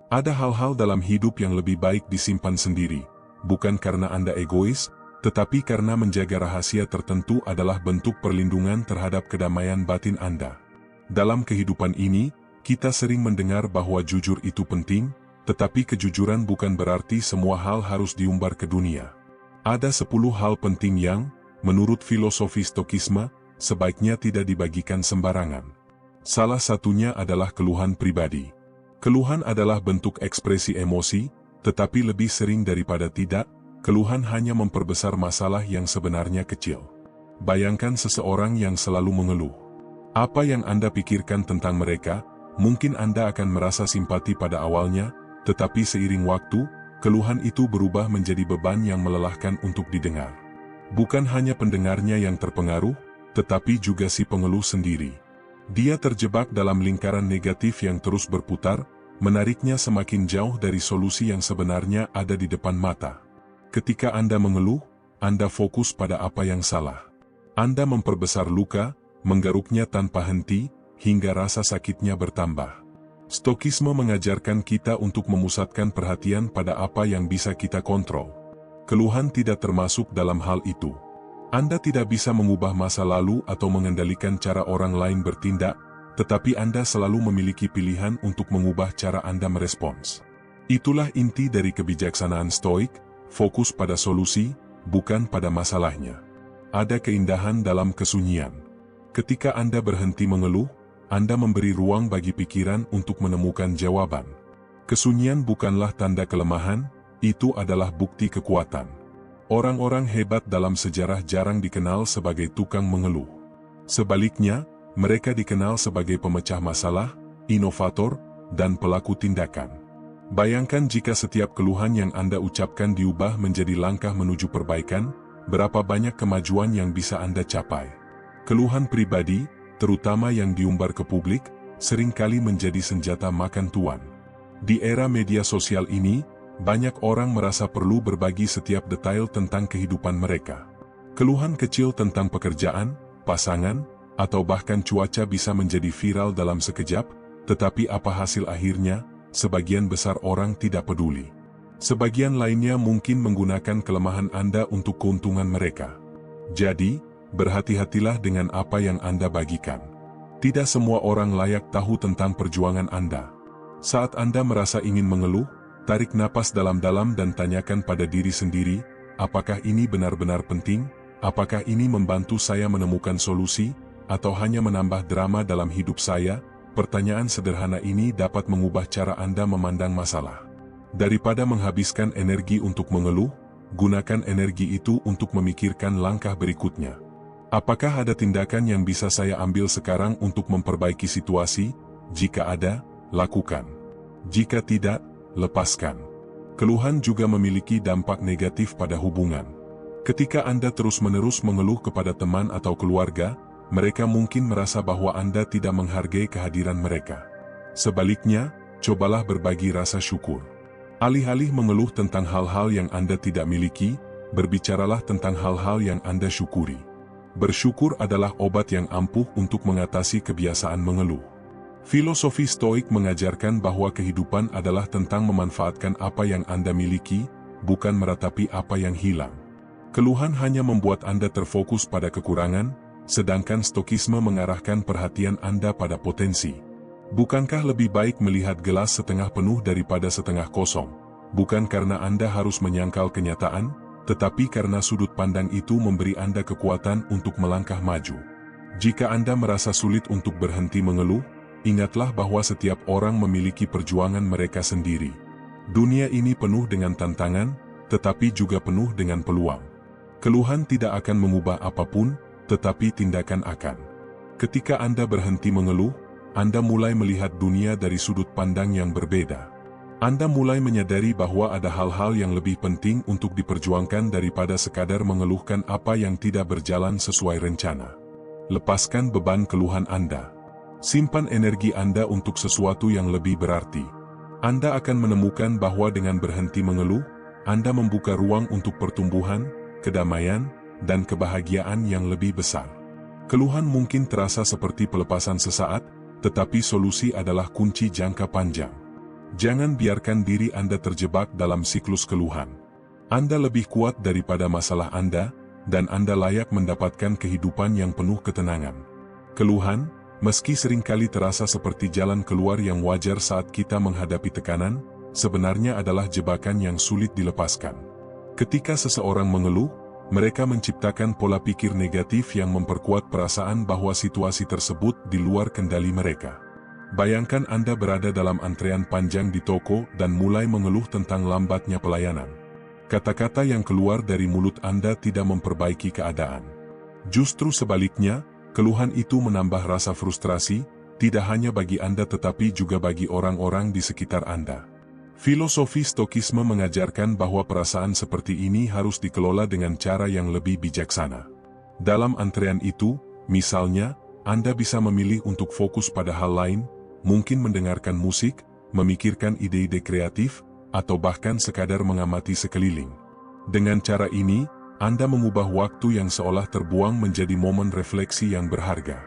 Ada hal-hal dalam hidup yang lebih baik disimpan sendiri, bukan karena Anda egois, tetapi karena menjaga rahasia tertentu adalah bentuk perlindungan terhadap kedamaian batin Anda. Dalam kehidupan ini, kita sering mendengar bahwa jujur itu penting, tetapi kejujuran bukan berarti semua hal harus diumbar ke dunia. Ada 10 hal penting yang, menurut filosofi Stokisme, sebaiknya tidak dibagikan sembarangan. Salah satunya adalah keluhan pribadi. Keluhan adalah bentuk ekspresi emosi, tetapi lebih sering daripada tidak, keluhan hanya memperbesar masalah yang sebenarnya kecil. Bayangkan seseorang yang selalu mengeluh. Apa yang Anda pikirkan tentang mereka, mungkin Anda akan merasa simpati pada awalnya, tetapi seiring waktu, keluhan itu berubah menjadi beban yang melelahkan untuk didengar. Bukan hanya pendengarnya yang terpengaruh, tetapi juga si pengeluh sendiri. Dia terjebak dalam lingkaran negatif yang terus berputar, menariknya semakin jauh dari solusi yang sebenarnya ada di depan mata. Ketika Anda mengeluh, Anda fokus pada apa yang salah. Anda memperbesar luka, menggaruknya tanpa henti, hingga rasa sakitnya bertambah. Stokisme mengajarkan kita untuk memusatkan perhatian pada apa yang bisa kita kontrol. Keluhan tidak termasuk dalam hal itu. Anda tidak bisa mengubah masa lalu atau mengendalikan cara orang lain bertindak, tetapi Anda selalu memiliki pilihan untuk mengubah cara Anda merespons. Itulah inti dari kebijaksanaan Stoik, fokus pada solusi, bukan pada masalahnya. Ada keindahan dalam kesunyian. Ketika Anda berhenti mengeluh, Anda memberi ruang bagi pikiran untuk menemukan jawaban. Kesunyian bukanlah tanda kelemahan, itu adalah bukti kekuatan. Orang-orang hebat dalam sejarah jarang dikenal sebagai tukang mengeluh. Sebaliknya, mereka dikenal sebagai pemecah masalah, inovator, dan pelaku tindakan. Bayangkan jika setiap keluhan yang Anda ucapkan diubah menjadi langkah menuju perbaikan, berapa banyak kemajuan yang bisa Anda capai. Keluhan pribadi, terutama yang diumbar ke publik, seringkali menjadi senjata makan tuan. Di era media sosial ini, banyak orang merasa perlu berbagi setiap detail tentang kehidupan mereka. Keluhan kecil tentang pekerjaan, pasangan, atau bahkan cuaca bisa menjadi viral dalam sekejap, tetapi apa hasil akhirnya, sebagian besar orang tidak peduli. Sebagian lainnya mungkin menggunakan kelemahan Anda untuk keuntungan mereka. Jadi, berhati-hatilah dengan apa yang Anda bagikan. Tidak semua orang layak tahu tentang perjuangan Anda. Saat Anda merasa ingin mengeluh, tarik napas dalam-dalam dan tanyakan pada diri sendiri, apakah ini benar-benar penting? Apakah ini membantu saya menemukan solusi? Atau hanya menambah drama dalam hidup saya? Pertanyaan sederhana ini dapat mengubah cara Anda memandang masalah. Daripada menghabiskan energi untuk mengeluh, gunakan energi itu untuk memikirkan langkah berikutnya. Apakah ada tindakan yang bisa saya ambil sekarang untuk memperbaiki situasi? Jika ada, lakukan. Jika tidak, lepaskan. Keluhan juga memiliki dampak negatif pada hubungan. Ketika Anda terus-menerus mengeluh kepada teman atau keluarga, mereka mungkin merasa bahwa Anda tidak menghargai kehadiran mereka. Sebaliknya, cobalah berbagi rasa syukur. Alih-alih mengeluh tentang hal-hal yang Anda tidak miliki, berbicaralah tentang hal-hal yang Anda syukuri. Bersyukur adalah obat yang ampuh untuk mengatasi kebiasaan mengeluh. Filosofi Stoik mengajarkan bahwa kehidupan adalah tentang memanfaatkan apa yang Anda miliki, bukan meratapi apa yang hilang. Keluhan hanya membuat Anda terfokus pada kekurangan, sedangkan Stokisme mengarahkan perhatian Anda pada potensi. Bukankah lebih baik melihat gelas setengah penuh daripada setengah kosong? Bukan karena Anda harus menyangkal kenyataan, tetapi karena sudut pandang itu memberi Anda kekuatan untuk melangkah maju. Jika Anda merasa sulit untuk berhenti mengeluh, ingatlah bahwa setiap orang memiliki perjuangan mereka sendiri. Dunia ini penuh dengan tantangan, tetapi juga penuh dengan peluang. Keluhan tidak akan mengubah apapun, tetapi tindakan akan. Ketika Anda berhenti mengeluh, Anda mulai melihat dunia dari sudut pandang yang berbeda. Anda mulai menyadari bahwa ada hal-hal yang lebih penting untuk diperjuangkan daripada sekadar mengeluhkan apa yang tidak berjalan sesuai rencana. Lepaskan beban keluhan Anda. Simpan energi Anda untuk sesuatu yang lebih berarti. Anda akan menemukan bahwa dengan berhenti mengeluh, Anda membuka ruang untuk pertumbuhan, kedamaian, dan kebahagiaan yang lebih besar. Keluhan mungkin terasa seperti pelepasan sesaat, tetapi solusi adalah kunci jangka panjang. Jangan biarkan diri Anda terjebak dalam siklus keluhan. Anda lebih kuat daripada masalah Anda, dan Anda layak mendapatkan kehidupan yang penuh ketenangan. Keluhan, meski seringkali terasa seperti jalan keluar yang wajar saat kita menghadapi tekanan, sebenarnya adalah jebakan yang sulit dilepaskan. Ketika seseorang mengeluh, mereka menciptakan pola pikir negatif yang memperkuat perasaan bahwa situasi tersebut di luar kendali mereka. Bayangkan Anda berada dalam antrean panjang di toko dan mulai mengeluh tentang lambatnya pelayanan. Kata-kata yang keluar dari mulut Anda tidak memperbaiki keadaan. Justru sebaliknya, keluhan itu menambah rasa frustrasi, tidak hanya bagi Anda tetapi juga bagi orang-orang di sekitar Anda. Filosofi Stokisme mengajarkan bahwa perasaan seperti ini harus dikelola dengan cara yang lebih bijaksana. Dalam antrean itu, misalnya, Anda bisa memilih untuk fokus pada hal lain, mungkin mendengarkan musik, memikirkan ide-ide kreatif, atau bahkan sekadar mengamati sekeliling. Dengan cara ini, Anda mengubah waktu yang seolah terbuang menjadi momen refleksi yang berharga.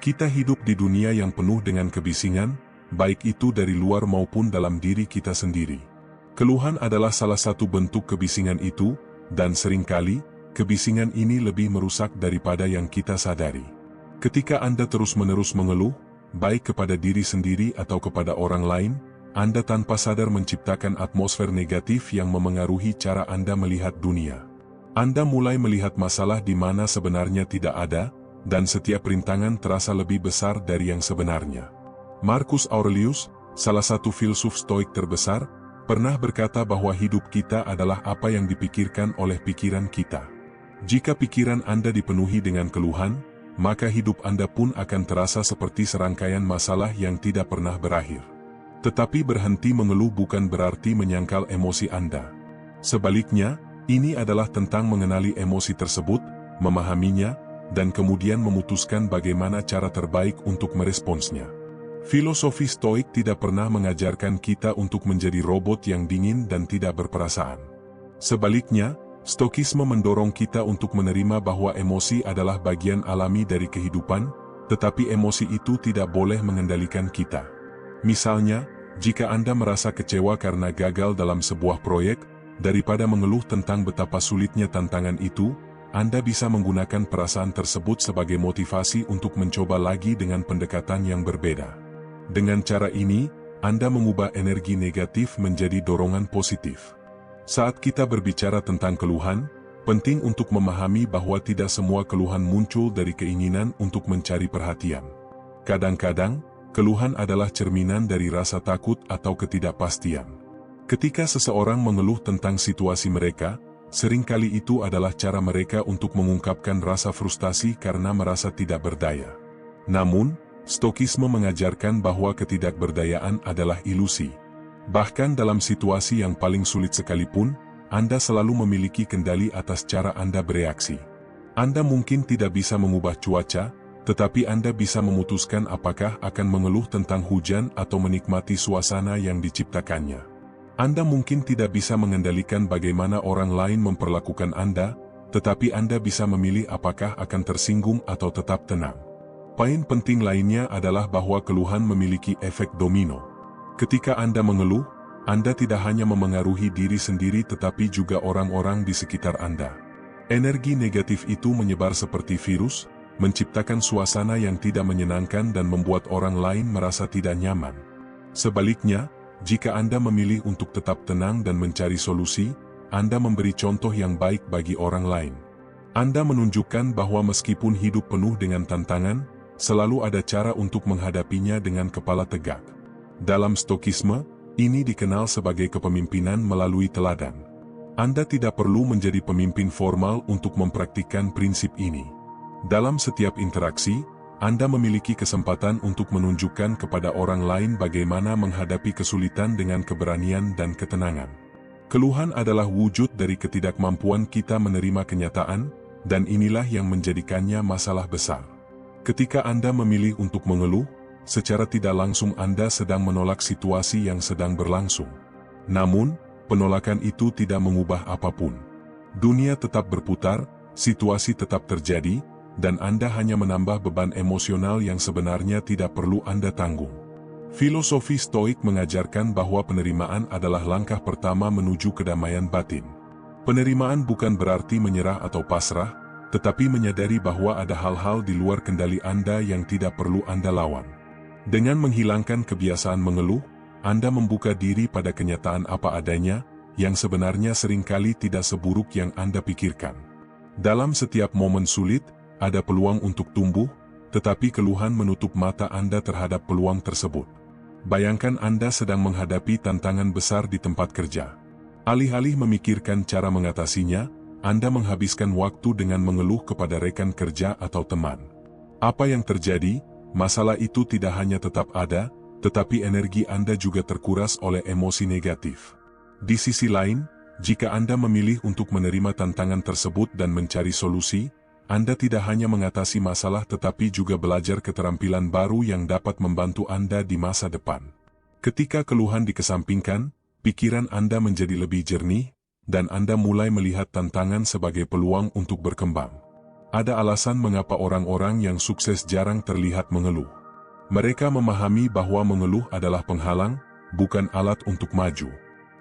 Kita hidup di dunia yang penuh dengan kebisingan, baik itu dari luar maupun dalam diri kita sendiri. Keluhan adalah salah satu bentuk kebisingan itu, dan seringkali, kebisingan ini lebih merusak daripada yang kita sadari. Ketika Anda terus-menerus mengeluh, baik kepada diri sendiri atau kepada orang lain, Anda tanpa sadar menciptakan atmosfer negatif yang memengaruhi cara Anda melihat dunia. Anda mulai melihat masalah di mana sebenarnya tidak ada, dan setiap rintangan terasa lebih besar dari yang sebenarnya. Marcus Aurelius, salah satu filsuf stoik terbesar, pernah berkata bahwa hidup kita adalah apa yang dipikirkan oleh pikiran kita. Jika pikiran Anda dipenuhi dengan keluhan, maka hidup Anda pun akan terasa seperti serangkaian masalah yang tidak pernah berakhir. Tetapi berhenti mengeluh bukan berarti menyangkal emosi Anda. Sebaliknya, ini adalah tentang mengenali emosi tersebut, memahaminya, dan kemudian memutuskan bagaimana cara terbaik untuk meresponsnya. Filosofi Stoik tidak pernah mengajarkan kita untuk menjadi robot yang dingin dan tidak berperasaan. Sebaliknya, Stokisme mendorong kita untuk menerima bahwa emosi adalah bagian alami dari kehidupan, tetapi emosi itu tidak boleh mengendalikan kita. Misalnya, jika Anda merasa kecewa karena gagal dalam sebuah proyek, daripada mengeluh tentang betapa sulitnya tantangan itu, Anda bisa menggunakan perasaan tersebut sebagai motivasi untuk mencoba lagi dengan pendekatan yang berbeda. Dengan cara ini, Anda mengubah energi negatif menjadi dorongan positif. Saat kita berbicara tentang keluhan, penting untuk memahami bahwa tidak semua keluhan muncul dari keinginan untuk mencari perhatian. Kadang-kadang, keluhan adalah cerminan dari rasa takut atau ketidakpastian. Ketika seseorang mengeluh tentang situasi mereka, seringkali itu adalah cara mereka untuk mengungkapkan rasa frustasi karena merasa tidak berdaya. Namun, Stokisme mengajarkan bahwa ketidakberdayaan adalah ilusi. Bahkan dalam situasi yang paling sulit sekalipun, Anda selalu memiliki kendali atas cara Anda bereaksi. Anda mungkin tidak bisa mengubah cuaca, tetapi Anda bisa memutuskan apakah akan mengeluh tentang hujan atau menikmati suasana yang diciptakannya. Anda mungkin tidak bisa mengendalikan bagaimana orang lain memperlakukan Anda, tetapi Anda bisa memilih apakah akan tersinggung atau tetap tenang. Poin penting lainnya adalah bahwa keluhan memiliki efek domino. Ketika Anda mengeluh, Anda tidak hanya memengaruhi diri sendiri tetapi juga orang-orang di sekitar Anda. Energi negatif itu menyebar seperti virus, menciptakan suasana yang tidak menyenangkan dan membuat orang lain merasa tidak nyaman. Sebaliknya, jika Anda memilih untuk tetap tenang dan mencari solusi, Anda memberi contoh yang baik bagi orang lain. Anda menunjukkan bahwa meskipun hidup penuh dengan tantangan, selalu ada cara untuk menghadapinya dengan kepala tegak. Dalam Stokisme, ini dikenal sebagai kepemimpinan melalui teladan. Anda tidak perlu menjadi pemimpin formal untuk mempraktikkan prinsip ini. Dalam setiap interaksi, Anda memiliki kesempatan untuk menunjukkan kepada orang lain bagaimana menghadapi kesulitan dengan keberanian dan ketenangan. Keluhan adalah wujud dari ketidakmampuan kita menerima kenyataan, dan inilah yang menjadikannya masalah besar. Ketika Anda memilih untuk mengeluh, secara tidak langsung Anda sedang menolak situasi yang sedang berlangsung. Namun, penolakan itu tidak mengubah apapun. Dunia tetap berputar, situasi tetap terjadi, dan Anda hanya menambah beban emosional yang sebenarnya tidak perlu Anda tanggung. Filosofi Stoik mengajarkan bahwa penerimaan adalah langkah pertama menuju kedamaian batin. Penerimaan bukan berarti menyerah atau pasrah, tetapi menyadari bahwa ada hal-hal di luar kendali Anda yang tidak perlu Anda lawan. Dengan menghilangkan kebiasaan mengeluh, Anda membuka diri pada kenyataan apa adanya, yang sebenarnya seringkali tidak seburuk yang Anda pikirkan. Dalam setiap momen sulit, ada peluang untuk tumbuh, tetapi keluhan menutup mata Anda terhadap peluang tersebut. Bayangkan Anda sedang menghadapi tantangan besar di tempat kerja. Alih-alih memikirkan cara mengatasinya, Anda menghabiskan waktu dengan mengeluh kepada rekan kerja atau teman. Apa yang terjadi? Masalah itu tidak hanya tetap ada, tetapi energi Anda juga terkuras oleh emosi negatif. Di sisi lain, jika Anda memilih untuk menerima tantangan tersebut dan mencari solusi, Anda tidak hanya mengatasi masalah tetapi juga belajar keterampilan baru yang dapat membantu Anda di masa depan. Ketika keluhan dikesampingkan, pikiran Anda menjadi lebih jernih, dan Anda mulai melihat tantangan sebagai peluang untuk berkembang. Ada alasan mengapa orang-orang yang sukses jarang terlihat mengeluh. Mereka memahami bahwa mengeluh adalah penghalang, bukan alat untuk maju.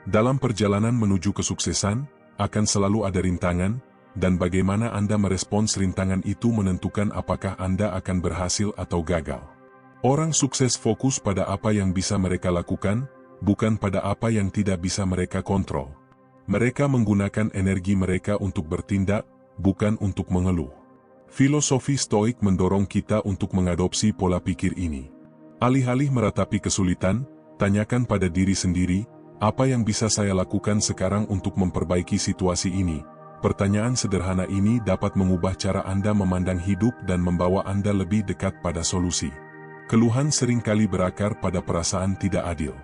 Dalam perjalanan menuju kesuksesan, akan selalu ada rintangan, dan bagaimana Anda merespons rintangan itu menentukan apakah Anda akan berhasil atau gagal. Orang sukses fokus pada apa yang bisa mereka lakukan, bukan pada apa yang tidak bisa mereka kontrol. Mereka menggunakan energi mereka untuk bertindak, bukan untuk mengeluh. Filosofi Stoik mendorong kita untuk mengadopsi pola pikir ini. Alih-alih meratapi kesulitan, tanyakan pada diri sendiri, apa yang bisa saya lakukan sekarang untuk memperbaiki situasi ini? Pertanyaan sederhana ini dapat mengubah cara Anda memandang hidup dan membawa Anda lebih dekat pada solusi. Keluhan seringkali berakar pada perasaan tidak adil.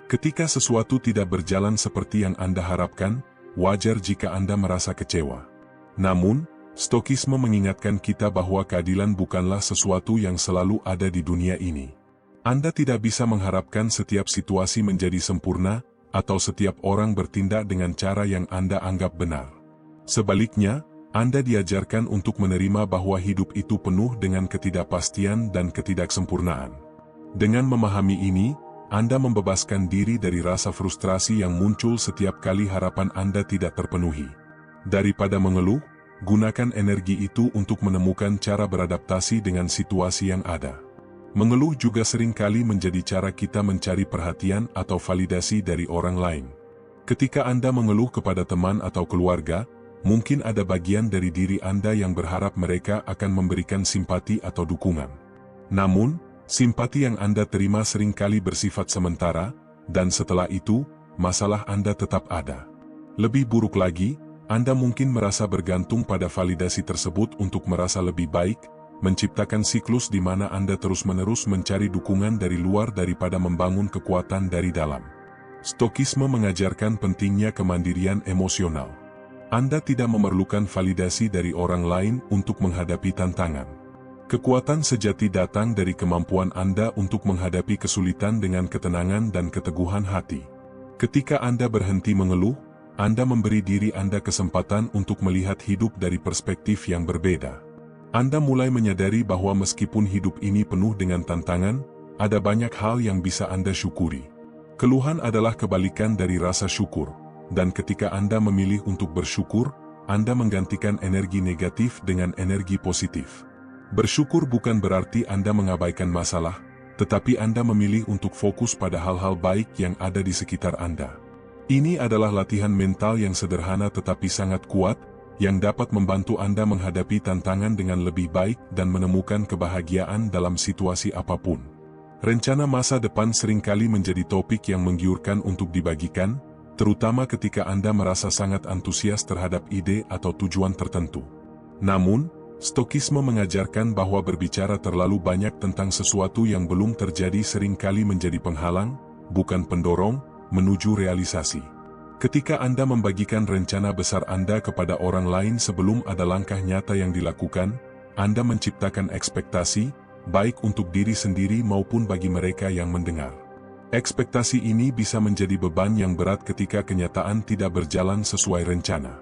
Ketika sesuatu tidak berjalan seperti yang Anda harapkan, wajar jika Anda merasa kecewa. Namun, Stokisme mengingatkan kita bahwa keadilan bukanlah sesuatu yang selalu ada di dunia ini. Anda tidak bisa mengharapkan setiap situasi menjadi sempurna, atau setiap orang bertindak dengan cara yang Anda anggap benar. Sebaliknya, Anda diajarkan untuk menerima bahwa hidup itu penuh dengan ketidakpastian dan ketidaksempurnaan. Dengan memahami ini, Anda membebaskan diri dari rasa frustrasi yang muncul setiap kali harapan Anda tidak terpenuhi. Daripada mengeluh, gunakan energi itu untuk menemukan cara beradaptasi dengan situasi yang ada. Mengeluh juga seringkali menjadi cara kita mencari perhatian atau validasi dari orang lain. Ketika Anda mengeluh kepada teman atau keluarga, mungkin ada bagian dari diri Anda yang berharap mereka akan memberikan simpati atau dukungan. Namun, simpati yang Anda terima seringkali bersifat sementara, dan setelah itu, masalah Anda tetap ada. Lebih buruk lagi, Anda mungkin merasa bergantung pada validasi tersebut untuk merasa lebih baik, menciptakan siklus di mana Anda terus-menerus mencari dukungan dari luar daripada membangun kekuatan dari dalam. Stokisme mengajarkan pentingnya kemandirian emosional. Anda tidak memerlukan validasi dari orang lain untuk menghadapi tantangan. Kekuatan sejati datang dari kemampuan Anda untuk menghadapi kesulitan dengan ketenangan dan keteguhan hati. Ketika Anda berhenti mengeluh, Anda memberi diri Anda kesempatan untuk melihat hidup dari perspektif yang berbeda. Anda mulai menyadari bahwa meskipun hidup ini penuh dengan tantangan, ada banyak hal yang bisa Anda syukuri. Keluhan adalah kebalikan dari rasa syukur, dan ketika Anda memilih untuk bersyukur, Anda menggantikan energi negatif dengan energi positif. Bersyukur bukan berarti Anda mengabaikan masalah, tetapi Anda memilih untuk fokus pada hal-hal baik yang ada di sekitar Anda. Ini adalah latihan mental yang sederhana tetapi sangat kuat, yang dapat membantu Anda menghadapi tantangan dengan lebih baik dan menemukan kebahagiaan dalam situasi apapun. Rencana masa depan seringkali menjadi topik yang menggiurkan untuk dibagikan, terutama ketika Anda merasa sangat antusias terhadap ide atau tujuan tertentu. Namun, Stokisme mengajarkan bahwa berbicara terlalu banyak tentang sesuatu yang belum terjadi seringkali menjadi penghalang, bukan pendorong, menuju realisasi. Ketika Anda membagikan rencana besar Anda kepada orang lain sebelum ada langkah nyata yang dilakukan, Anda menciptakan ekspektasi, baik untuk diri sendiri maupun bagi mereka yang mendengar. Ekspektasi ini bisa menjadi beban yang berat ketika kenyataan tidak berjalan sesuai rencana.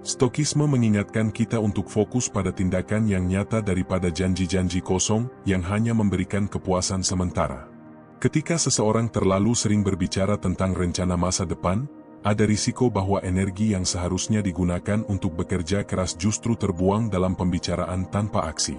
Stokisme mengingatkan kita untuk fokus pada tindakan yang nyata daripada janji-janji kosong yang hanya memberikan kepuasan sementara. Ketika seseorang terlalu sering berbicara tentang rencana masa depan, ada risiko bahwa energi yang seharusnya digunakan untuk bekerja keras justru terbuang dalam pembicaraan tanpa aksi.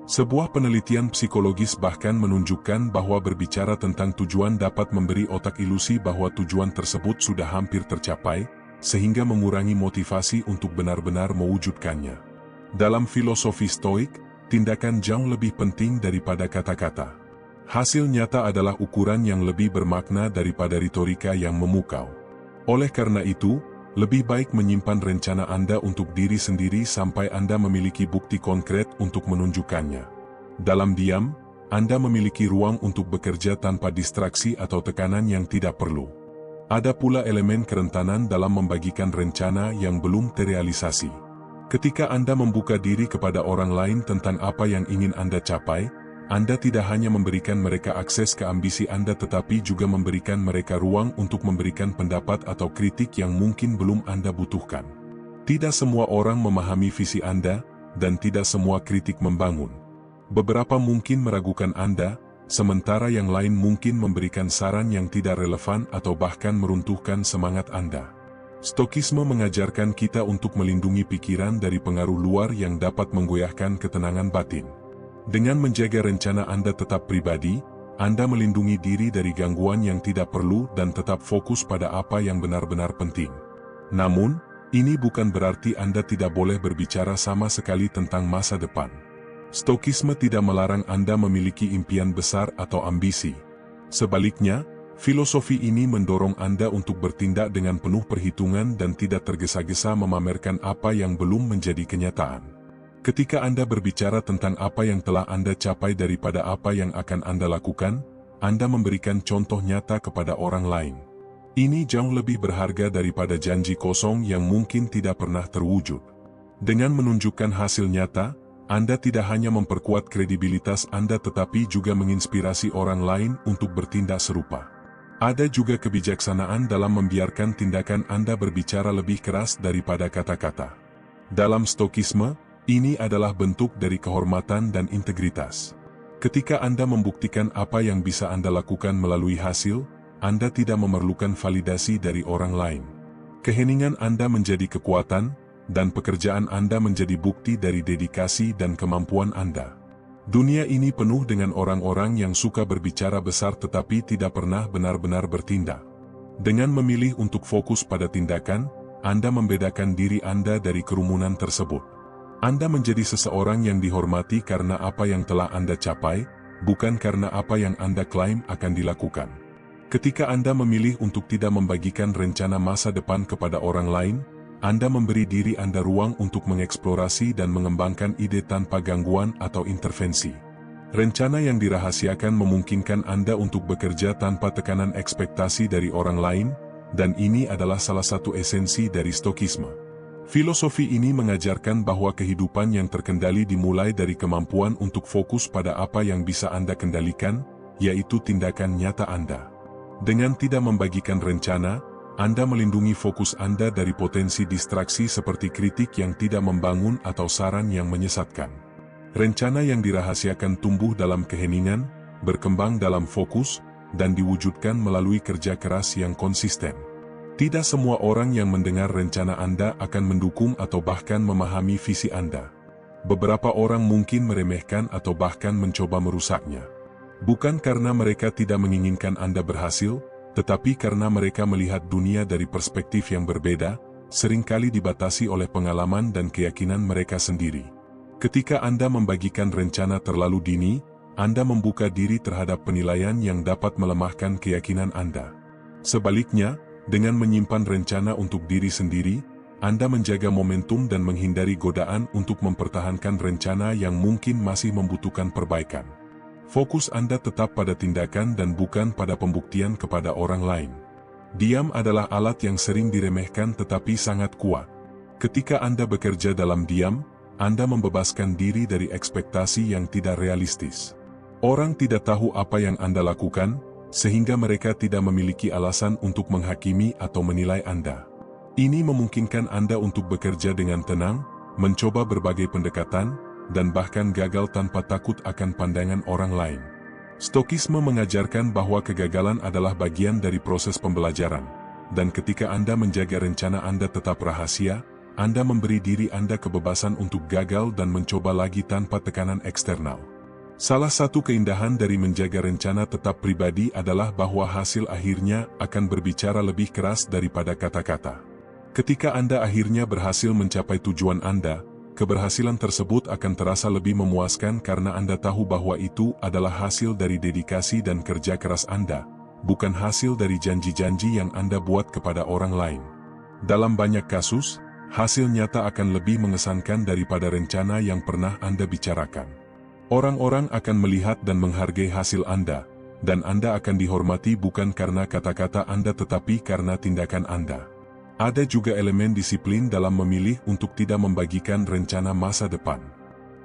Sebuah penelitian psikologis bahkan menunjukkan bahwa berbicara tentang tujuan dapat memberi otak ilusi bahwa tujuan tersebut sudah hampir tercapai, sehingga mengurangi motivasi untuk benar-benar mewujudkannya. Dalam filosofi Stoik, tindakan jauh lebih penting daripada kata-kata. Hasil nyata adalah ukuran yang lebih bermakna daripada retorika yang memukau. Oleh karena itu, lebih baik menyimpan rencana Anda untuk diri sendiri sampai Anda memiliki bukti konkret untuk menunjukkannya. Dalam diam, Anda memiliki ruang untuk bekerja tanpa distraksi atau tekanan yang tidak perlu. Ada pula elemen kerentanan dalam membagikan rencana yang belum terrealisasi. Ketika Anda membuka diri kepada orang lain tentang apa yang ingin Anda capai, Anda tidak hanya memberikan mereka akses ke ambisi Anda tetapi juga memberikan mereka ruang untuk memberikan pendapat atau kritik yang mungkin belum Anda butuhkan. Tidak semua orang memahami visi Anda, dan tidak semua kritik membangun. Beberapa mungkin meragukan Anda, sementara yang lain mungkin memberikan saran yang tidak relevan atau bahkan meruntuhkan semangat Anda. Stokisme mengajarkan kita untuk melindungi pikiran dari pengaruh luar yang dapat menggoyahkan ketenangan batin. Dengan menjaga rencana Anda tetap pribadi, Anda melindungi diri dari gangguan yang tidak perlu dan tetap fokus pada apa yang benar-benar penting. Namun, ini bukan berarti Anda tidak boleh berbicara sama sekali tentang masa depan. Stokisme tidak melarang Anda memiliki impian besar atau ambisi. Sebaliknya, filosofi ini mendorong Anda untuk bertindak dengan penuh perhitungan dan tidak tergesa-gesa memamerkan apa yang belum menjadi kenyataan. Ketika Anda berbicara tentang apa yang telah Anda capai daripada apa yang akan Anda lakukan, Anda memberikan contoh nyata kepada orang lain. Ini jauh lebih berharga daripada janji kosong yang mungkin tidak pernah terwujud. Dengan menunjukkan hasil nyata, Anda tidak hanya memperkuat kredibilitas Anda tetapi juga menginspirasi orang lain untuk bertindak serupa. Ada juga kebijaksanaan dalam membiarkan tindakan Anda berbicara lebih keras daripada kata-kata. Dalam Stokisme, ini adalah bentuk dari kehormatan dan integritas. Ketika Anda membuktikan apa yang bisa Anda lakukan melalui hasil, Anda tidak memerlukan validasi dari orang lain. Keheningan Anda menjadi kekuatan, dan pekerjaan Anda menjadi bukti dari dedikasi dan kemampuan Anda. Dunia ini penuh dengan orang-orang yang suka berbicara besar tetapi tidak pernah benar-benar bertindak. Dengan memilih untuk fokus pada tindakan, Anda membedakan diri Anda dari kerumunan tersebut. Anda menjadi seseorang yang dihormati karena apa yang telah Anda capai, bukan karena apa yang Anda klaim akan dilakukan. Ketika Anda memilih untuk tidak membagikan rencana masa depan kepada orang lain, Anda memberi diri Anda ruang untuk mengeksplorasi dan mengembangkan ide tanpa gangguan atau intervensi. Rencana yang dirahasiakan memungkinkan Anda untuk bekerja tanpa tekanan ekspektasi dari orang lain, dan ini adalah salah satu esensi dari Stokisme. Filosofi ini mengajarkan bahwa kehidupan yang terkendali dimulai dari kemampuan untuk fokus pada apa yang bisa Anda kendalikan, yaitu tindakan nyata Anda. Dengan tidak membagikan rencana, Anda melindungi fokus Anda dari potensi distraksi seperti kritik yang tidak membangun atau saran yang menyesatkan. Rencana yang dirahasiakan tumbuh dalam keheningan, berkembang dalam fokus, dan diwujudkan melalui kerja keras yang konsisten. Tidak semua orang yang mendengar rencana Anda akan mendukung atau bahkan memahami visi Anda. Beberapa orang mungkin meremehkan atau bahkan mencoba merusaknya. Bukan karena mereka tidak menginginkan Anda berhasil, tetapi karena mereka melihat dunia dari perspektif yang berbeda, seringkali dibatasi oleh pengalaman dan keyakinan mereka sendiri. Ketika Anda membagikan rencana terlalu dini, Anda membuka diri terhadap penilaian yang dapat melemahkan keyakinan Anda. Sebaliknya, dengan menyimpan rencana untuk diri sendiri, Anda menjaga momentum dan menghindari godaan untuk mempertahankan rencana yang mungkin masih membutuhkan perbaikan. Fokus Anda tetap pada tindakan dan bukan pada pembuktian kepada orang lain. Diam adalah alat yang sering diremehkan tetapi sangat kuat. Ketika Anda bekerja dalam diam, Anda membebaskan diri dari ekspektasi yang tidak realistis. Orang tidak tahu apa yang Anda lakukan, sehingga mereka tidak memiliki alasan untuk menghakimi atau menilai Anda. Ini memungkinkan Anda untuk bekerja dengan tenang, mencoba berbagai pendekatan, dan bahkan gagal tanpa takut akan pandangan orang lain. Stokisme mengajarkan bahwa kegagalan adalah bagian dari proses pembelajaran, dan ketika Anda menjaga rencana Anda tetap rahasia, Anda memberi diri Anda kebebasan untuk gagal dan mencoba lagi tanpa tekanan eksternal. Salah satu keindahan dari menjaga rencana tetap pribadi adalah bahwa hasil akhirnya akan berbicara lebih keras daripada kata-kata. Ketika Anda akhirnya berhasil mencapai tujuan Anda, keberhasilan tersebut akan terasa lebih memuaskan karena Anda tahu bahwa itu adalah hasil dari dedikasi dan kerja keras Anda, bukan hasil dari janji-janji yang Anda buat kepada orang lain. Dalam banyak kasus, hasil nyata akan lebih mengesankan daripada rencana yang pernah Anda bicarakan. Orang-orang akan melihat dan menghargai hasil Anda, dan Anda akan dihormati bukan karena kata-kata Anda tetapi karena tindakan Anda. Ada juga elemen disiplin dalam memilih untuk tidak membagikan rencana masa depan.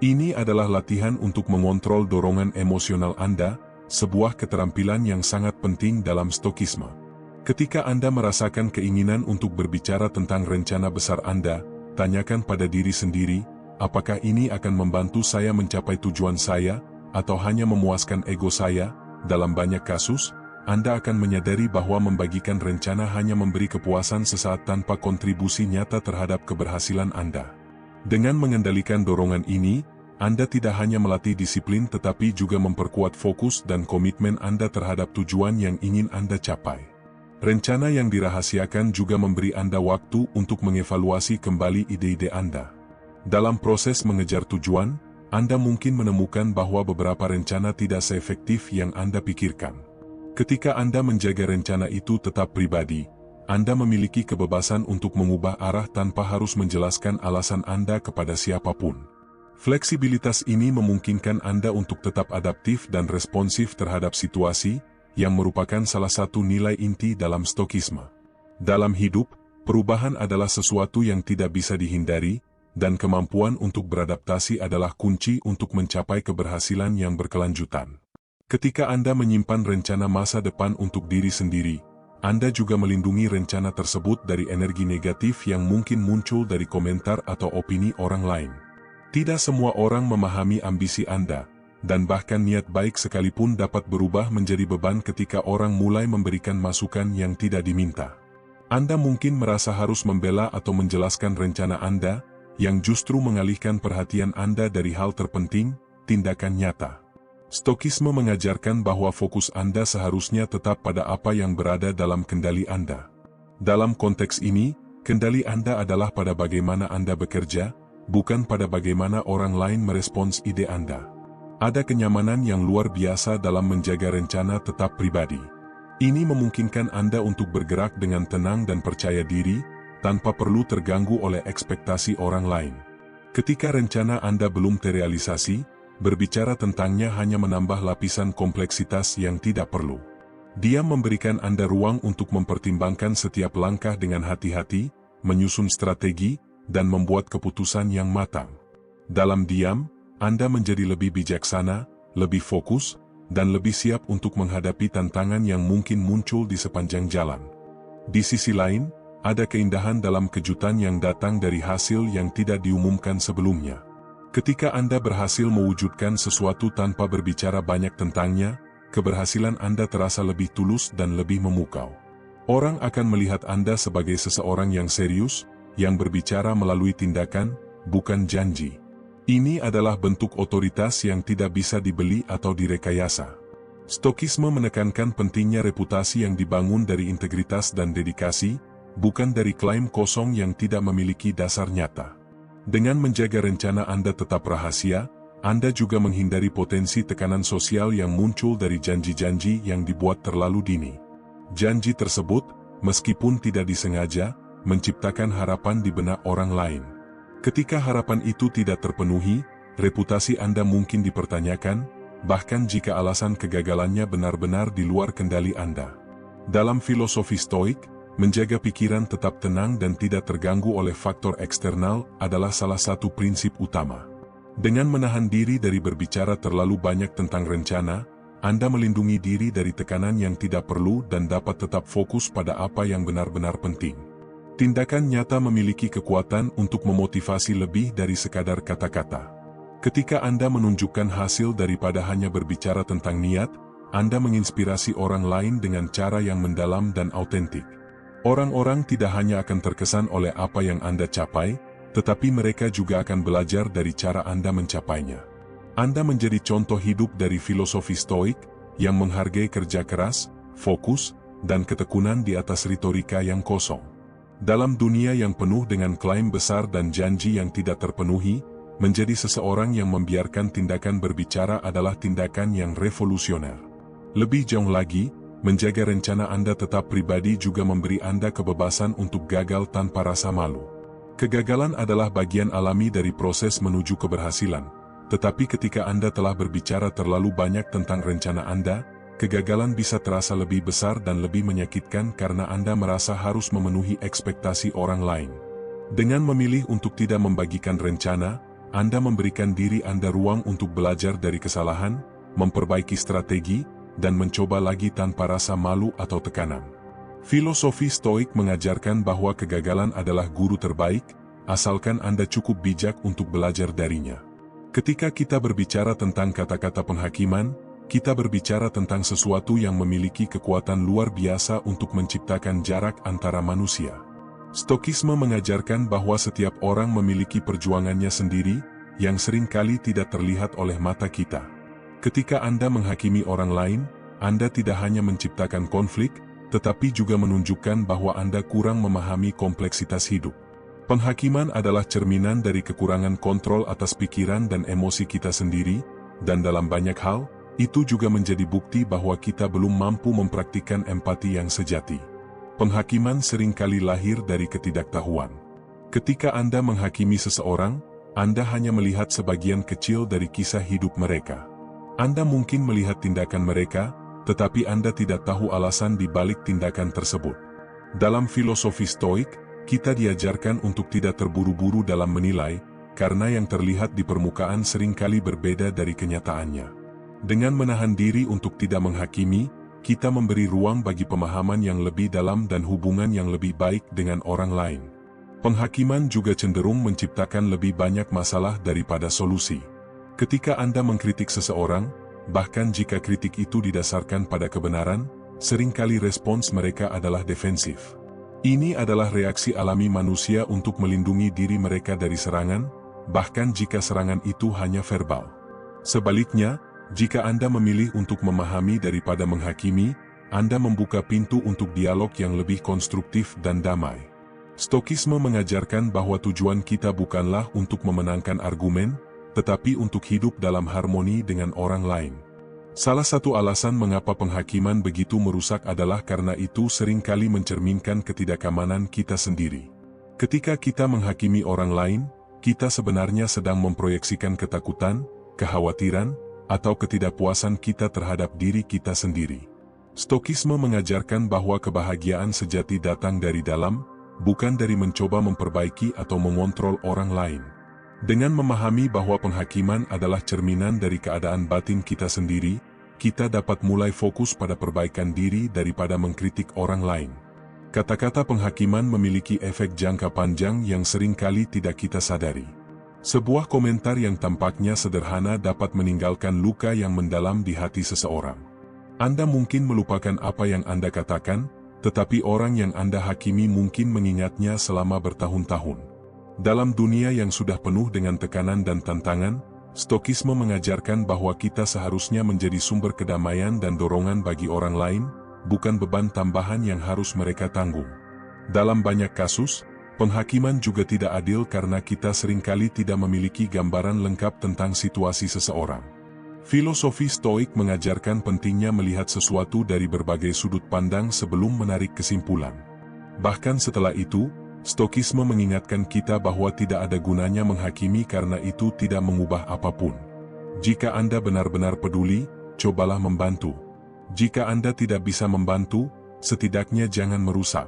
Ini adalah latihan untuk mengontrol dorongan emosional Anda, sebuah keterampilan yang sangat penting dalam stokisme. Ketika Anda merasakan keinginan untuk berbicara tentang rencana besar Anda, tanyakan pada diri sendiri, apakah ini akan membantu saya mencapai tujuan saya, atau hanya memuaskan ego saya? Dalam banyak kasus, Anda akan menyadari bahwa membagikan rencana hanya memberi kepuasan sesaat tanpa kontribusi nyata terhadap keberhasilan Anda. Dengan mengendalikan dorongan ini, Anda tidak hanya melatih disiplin tetapi juga memperkuat fokus dan komitmen Anda terhadap tujuan yang ingin Anda capai. Rencana yang dirahasiakan juga memberi Anda waktu untuk mengevaluasi kembali ide-ide Anda. Dalam proses mengejar tujuan, Anda mungkin menemukan bahwa beberapa rencana tidak seefektif yang Anda pikirkan. Ketika Anda menjaga rencana itu tetap pribadi, Anda memiliki kebebasan untuk mengubah arah tanpa harus menjelaskan alasan Anda kepada siapapun. Fleksibilitas ini memungkinkan Anda untuk tetap adaptif dan responsif terhadap situasi, yang merupakan salah satu nilai inti dalam stokisme. Dalam hidup, perubahan adalah sesuatu yang tidak bisa dihindari, dan kemampuan untuk beradaptasi adalah kunci untuk mencapai keberhasilan yang berkelanjutan. Ketika Anda menyimpan rencana masa depan untuk diri sendiri, Anda juga melindungi rencana tersebut dari energi negatif yang mungkin muncul dari komentar atau opini orang lain. Tidak semua orang memahami ambisi Anda, dan bahkan niat baik sekalipun dapat berubah menjadi beban ketika orang mulai memberikan masukan yang tidak diminta. Anda mungkin merasa harus membela atau menjelaskan rencana Anda, yang justru mengalihkan perhatian Anda dari hal terpenting, tindakan nyata. Stokisme mengajarkan bahwa fokus Anda seharusnya tetap pada apa yang berada dalam kendali Anda. Dalam konteks ini, kendali Anda adalah pada bagaimana Anda bekerja, bukan pada bagaimana orang lain merespons ide Anda. Ada kenyamanan yang luar biasa dalam menjaga rencana tetap pribadi. Ini memungkinkan Anda untuk bergerak dengan tenang dan percaya diri, tanpa perlu terganggu oleh ekspektasi orang lain. Ketika rencana Anda belum terrealisasi, berbicara tentangnya hanya menambah lapisan kompleksitas yang tidak perlu. Dia memberikan Anda ruang untuk mempertimbangkan setiap langkah dengan hati-hati, menyusun strategi, dan membuat keputusan yang matang. Dalam diam, Anda menjadi lebih bijaksana, lebih fokus, dan lebih siap untuk menghadapi tantangan yang mungkin muncul di sepanjang jalan. Di sisi lain, ada keindahan dalam kejutan yang datang dari hasil yang tidak diumumkan sebelumnya. Ketika Anda berhasil mewujudkan sesuatu tanpa berbicara banyak tentangnya, keberhasilan Anda terasa lebih tulus dan lebih memukau. Orang akan melihat Anda sebagai seseorang yang serius, yang berbicara melalui tindakan, bukan janji. Ini adalah bentuk otoritas yang tidak bisa dibeli atau direkayasa. Stokisme menekankan pentingnya reputasi yang dibangun dari integritas dan dedikasi, bukan dari klaim kosong yang tidak memiliki dasar nyata. Dengan menjaga rencana Anda tetap rahasia, Anda juga menghindari potensi tekanan sosial yang muncul dari janji-janji yang dibuat terlalu dini. Janji tersebut, meskipun tidak disengaja, menciptakan harapan di benak orang lain. Ketika harapan itu tidak terpenuhi, reputasi Anda mungkin dipertanyakan, bahkan jika alasan kegagalannya benar-benar di luar kendali Anda. Dalam filosofi Stoik, menjaga pikiran tetap tenang dan tidak terganggu oleh faktor eksternal adalah salah satu prinsip utama. Dengan menahan diri dari berbicara terlalu banyak tentang rencana, Anda melindungi diri dari tekanan yang tidak perlu dan dapat tetap fokus pada apa yang benar-benar penting. Tindakan nyata memiliki kekuatan untuk memotivasi lebih dari sekadar kata-kata. Ketika Anda menunjukkan hasil daripada hanya berbicara tentang niat, Anda menginspirasi orang lain dengan cara yang mendalam dan autentik. Orang-orang tidak hanya akan terkesan oleh apa yang Anda capai, tetapi mereka juga akan belajar dari cara Anda mencapainya. Anda menjadi contoh hidup dari filosofi Stoik yang menghargai kerja keras, fokus, dan ketekunan di atas retorika yang kosong. Dalam dunia yang penuh dengan klaim besar dan janji yang tidak terpenuhi, menjadi seseorang yang membiarkan tindakan berbicara adalah tindakan yang revolusioner. Lebih jauh lagi, menjaga rencana Anda tetap pribadi juga memberi Anda kebebasan untuk gagal tanpa rasa malu. Kegagalan adalah bagian alami dari proses menuju keberhasilan, tetapi ketika Anda telah berbicara terlalu banyak tentang rencana Anda, kegagalan bisa terasa lebih besar dan lebih menyakitkan karena Anda merasa harus memenuhi ekspektasi orang lain. Dengan memilih untuk tidak membagikan rencana, Anda memberikan diri Anda ruang untuk belajar dari kesalahan, memperbaiki strategi, dan mencoba lagi tanpa rasa malu atau tekanan. Filosofi Stoik mengajarkan bahwa kegagalan adalah guru terbaik, asalkan Anda cukup bijak untuk belajar darinya. Ketika kita berbicara tentang kata-kata penghakiman, kita berbicara tentang sesuatu yang memiliki kekuatan luar biasa untuk menciptakan jarak antara manusia. Stokisme mengajarkan bahwa setiap orang memiliki perjuangannya sendiri, yang seringkali tidak terlihat oleh mata kita. Ketika Anda menghakimi orang lain, Anda tidak hanya menciptakan konflik, tetapi juga menunjukkan bahwa Anda kurang memahami kompleksitas hidup. Penghakiman adalah cerminan dari kekurangan kontrol atas pikiran dan emosi kita sendiri, dan dalam banyak hal, itu juga menjadi bukti bahwa kita belum mampu mempraktikkan empati yang sejati. Penghakiman seringkali lahir dari ketidaktahuan. Ketika Anda menghakimi seseorang, Anda hanya melihat sebagian kecil dari kisah hidup mereka. Anda mungkin melihat tindakan mereka, tetapi Anda tidak tahu alasan di balik tindakan tersebut. Dalam filosofi Stoik, kita diajarkan untuk tidak terburu-buru dalam menilai, karena yang terlihat di permukaan seringkali berbeda dari kenyataannya. Dengan menahan diri untuk tidak menghakimi, kita memberi ruang bagi pemahaman yang lebih dalam dan hubungan yang lebih baik dengan orang lain. Penghakiman juga cenderung menciptakan lebih banyak masalah daripada solusi. Ketika Anda mengkritik seseorang, bahkan jika kritik itu didasarkan pada kebenaran, seringkali respons mereka adalah defensif. Ini adalah reaksi alami manusia untuk melindungi diri mereka dari serangan, bahkan jika serangan itu hanya verbal. Sebaliknya, jika Anda memilih untuk memahami daripada menghakimi, Anda membuka pintu untuk dialog yang lebih konstruktif dan damai. Stokisme mengajarkan bahwa tujuan kita bukanlah untuk memenangkan argumen, tetapi untuk hidup dalam harmoni dengan orang lain. Salah satu alasan mengapa penghakiman begitu merusak adalah karena itu seringkali mencerminkan ketidakamanan kita sendiri. Ketika kita menghakimi orang lain, kita sebenarnya sedang memproyeksikan ketakutan, kekhawatiran, atau ketidakpuasan kita terhadap diri kita sendiri. Stokisme mengajarkan bahwa kebahagiaan sejati datang dari dalam, bukan dari mencoba memperbaiki atau mengontrol orang lain. Dengan memahami bahwa penghakiman adalah cerminan dari keadaan batin kita sendiri, kita dapat mulai fokus pada perbaikan diri daripada mengkritik orang lain. Kata-kata penghakiman memiliki efek jangka panjang yang seringkali tidak kita sadari. Sebuah komentar yang tampaknya sederhana dapat meninggalkan luka yang mendalam di hati seseorang. Anda mungkin melupakan apa yang Anda katakan, tetapi orang yang Anda hakimi mungkin mengingatnya selama bertahun-tahun. Dalam dunia yang sudah penuh dengan tekanan dan tantangan, Stokisme mengajarkan bahwa kita seharusnya menjadi sumber kedamaian dan dorongan bagi orang lain, bukan beban tambahan yang harus mereka tanggung. Dalam banyak kasus, penghakiman juga tidak adil karena kita seringkali tidak memiliki gambaran lengkap tentang situasi seseorang. Filosofi Stoik mengajarkan pentingnya melihat sesuatu dari berbagai sudut pandang sebelum menarik kesimpulan. Bahkan setelah itu, Stokisme mengingatkan kita bahwa tidak ada gunanya menghakimi karena itu tidak mengubah apapun. Jika Anda benar-benar peduli, cobalah membantu. Jika Anda tidak bisa membantu, setidaknya jangan merusak.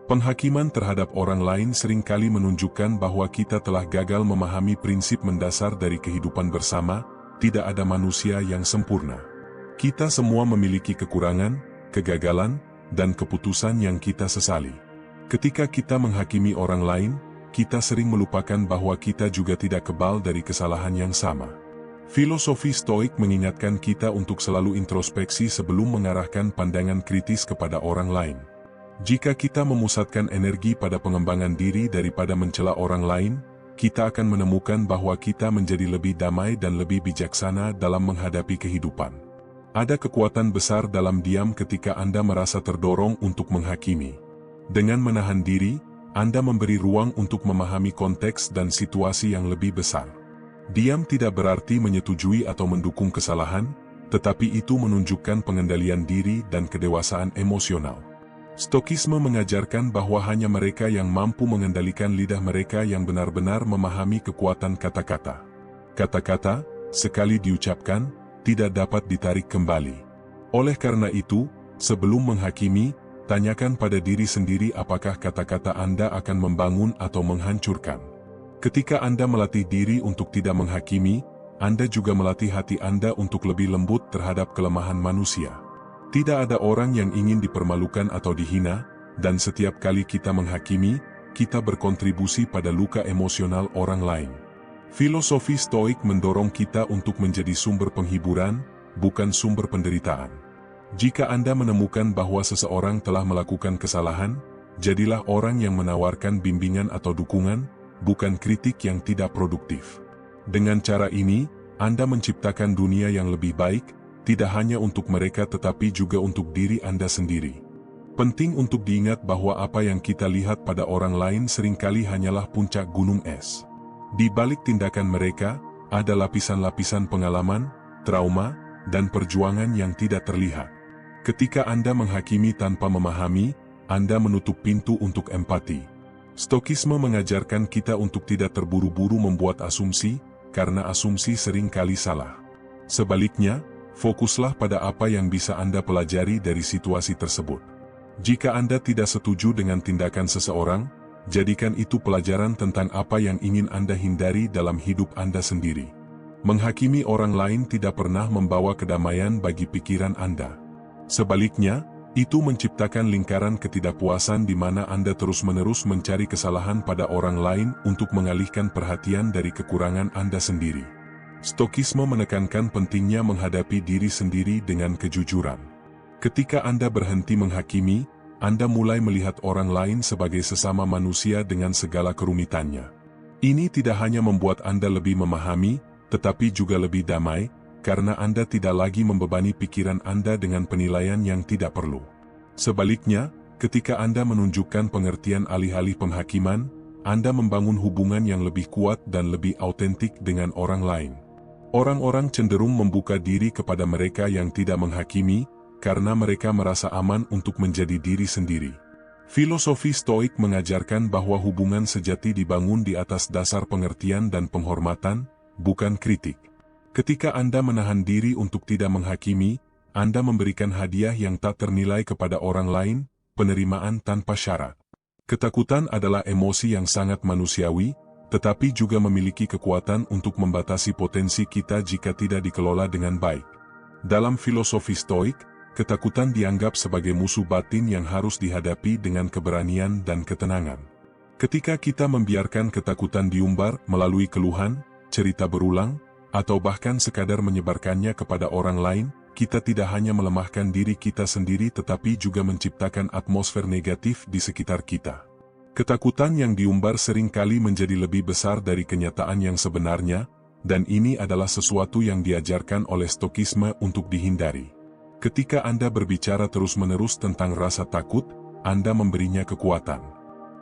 Penghakiman terhadap orang lain seringkali menunjukkan bahwa kita telah gagal memahami prinsip mendasar dari kehidupan bersama, tidak ada manusia yang sempurna. Kita semua memiliki kekurangan, kegagalan, dan keputusan yang kita sesali. Ketika kita menghakimi orang lain, kita sering melupakan bahwa kita juga tidak kebal dari kesalahan yang sama. Filosofi Stoik mengingatkan kita untuk selalu introspeksi sebelum mengarahkan pandangan kritis kepada orang lain. Jika kita memusatkan energi pada pengembangan diri daripada mencela orang lain, kita akan menemukan bahwa kita menjadi lebih damai dan lebih bijaksana dalam menghadapi kehidupan. Ada kekuatan besar dalam diam ketika Anda merasa terdorong untuk menghakimi. Dengan menahan diri, Anda memberi ruang untuk memahami konteks dan situasi yang lebih besar. Diam tidak berarti menyetujui atau mendukung kesalahan, tetapi itu menunjukkan pengendalian diri dan kedewasaan emosional. Stokisme mengajarkan bahwa hanya mereka yang mampu mengendalikan lidah mereka yang benar-benar memahami kekuatan kata-kata. Kata-kata, sekali diucapkan, tidak dapat ditarik kembali. Oleh karena itu, sebelum menghakimi, tanyakan pada diri sendiri apakah kata-kata Anda akan membangun atau menghancurkan. Ketika Anda melatih diri untuk tidak menghakimi, Anda juga melatih hati Anda untuk lebih lembut terhadap kelemahan manusia. Tidak ada orang yang ingin dipermalukan atau dihina, dan setiap kali kita menghakimi, kita berkontribusi pada luka emosional orang lain. Filosofi Stoik mendorong kita untuk menjadi sumber penghiburan, bukan sumber penderitaan. Jika Anda menemukan bahwa seseorang telah melakukan kesalahan, jadilah orang yang menawarkan bimbingan atau dukungan, bukan kritik yang tidak produktif. Dengan cara ini, Anda menciptakan dunia yang lebih baik, tidak hanya untuk mereka tetapi juga untuk diri Anda sendiri. Penting untuk diingat bahwa apa yang kita lihat pada orang lain seringkali hanyalah puncak gunung es. Di balik tindakan mereka, ada lapisan-lapisan pengalaman, trauma, dan perjuangan yang tidak terlihat. Ketika Anda menghakimi tanpa memahami, Anda menutup pintu untuk empati. Stokisme mengajarkan kita untuk tidak terburu-buru membuat asumsi, karena asumsi seringkali salah. Sebaliknya, fokuslah pada apa yang bisa Anda pelajari dari situasi tersebut. Jika Anda tidak setuju dengan tindakan seseorang, jadikan itu pelajaran tentang apa yang ingin Anda hindari dalam hidup Anda sendiri. Menghakimi orang lain tidak pernah membawa kedamaian bagi pikiran Anda. Sebaliknya, itu menciptakan lingkaran ketidakpuasan di mana Anda terus-menerus mencari kesalahan pada orang lain untuk mengalihkan perhatian dari kekurangan Anda sendiri. Stokisme menekankan pentingnya menghadapi diri sendiri dengan kejujuran. Ketika Anda berhenti menghakimi, Anda mulai melihat orang lain sebagai sesama manusia dengan segala kerumitannya. Ini tidak hanya membuat Anda lebih memahami, tetapi juga lebih damai, karena Anda tidak lagi membebani pikiran Anda dengan penilaian yang tidak perlu. Sebaliknya, ketika Anda menunjukkan pengertian alih-alih penghakiman, Anda membangun hubungan yang lebih kuat dan lebih autentik dengan orang lain. Orang-orang cenderung membuka diri kepada mereka yang tidak menghakimi, karena mereka merasa aman untuk menjadi diri sendiri. Filosofi Stoik mengajarkan bahwa hubungan sejati dibangun di atas dasar pengertian dan penghormatan, bukan kritik. Ketika Anda menahan diri untuk tidak menghakimi, Anda memberikan hadiah yang tak ternilai kepada orang lain, penerimaan tanpa syarat. Ketakutan adalah emosi yang sangat manusiawi, tetapi juga memiliki kekuatan untuk membatasi potensi kita jika tidak dikelola dengan baik. Dalam filosofi Stoik, ketakutan dianggap sebagai musuh batin yang harus dihadapi dengan keberanian dan ketenangan. Ketika kita membiarkan ketakutan diumbar melalui keluhan, cerita berulang, atau bahkan sekadar menyebarkannya kepada orang lain, kita tidak hanya melemahkan diri kita sendiri tetapi juga menciptakan atmosfer negatif di sekitar kita. Ketakutan yang diumbar seringkali menjadi lebih besar dari kenyataan yang sebenarnya, dan ini adalah sesuatu yang diajarkan oleh Stokisme untuk dihindari. Ketika Anda berbicara terus-menerus tentang rasa takut, Anda memberinya kekuatan.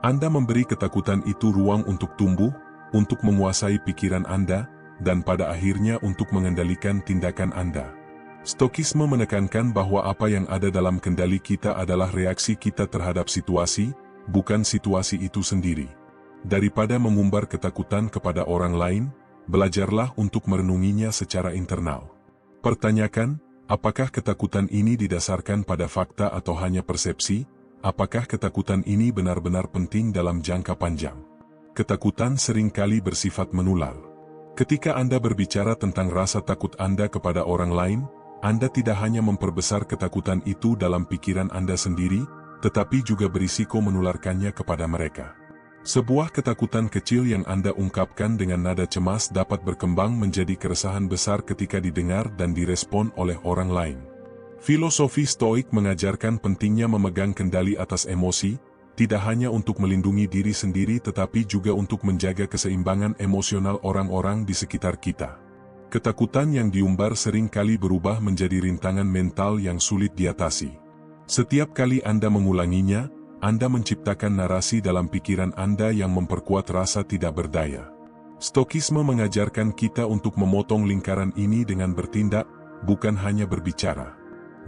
Anda memberi ketakutan itu ruang untuk tumbuh, untuk menguasai pikiran Anda, dan pada akhirnya untuk mengendalikan tindakan Anda. Stokisme menekankan bahwa apa yang ada dalam kendali kita adalah reaksi kita terhadap situasi, bukan situasi itu sendiri. Daripada mengumbar ketakutan kepada orang lain, belajarlah untuk merenunginya secara internal. Pertanyakan, apakah ketakutan ini didasarkan pada fakta atau hanya persepsi? Apakah ketakutan ini benar-benar penting dalam jangka panjang? Ketakutan seringkali bersifat menular. Ketika Anda berbicara tentang rasa takut Anda kepada orang lain, Anda tidak hanya memperbesar ketakutan itu dalam pikiran Anda sendiri, tetapi juga berisiko menularkannya kepada mereka. Sebuah ketakutan kecil yang Anda ungkapkan dengan nada cemas dapat berkembang menjadi keresahan besar ketika didengar dan direspon oleh orang lain. Filosofi Stoik mengajarkan pentingnya memegang kendali atas emosi, tidak hanya untuk melindungi diri sendiri tetapi juga untuk menjaga keseimbangan emosional orang-orang di sekitar kita. Ketakutan yang diumbar sering kali berubah menjadi rintangan mental yang sulit diatasi. Setiap kali Anda mengulanginya, Anda menciptakan narasi dalam pikiran Anda yang memperkuat rasa tidak berdaya. Stokisme mengajarkan kita untuk memotong lingkaran ini dengan bertindak, bukan hanya berbicara.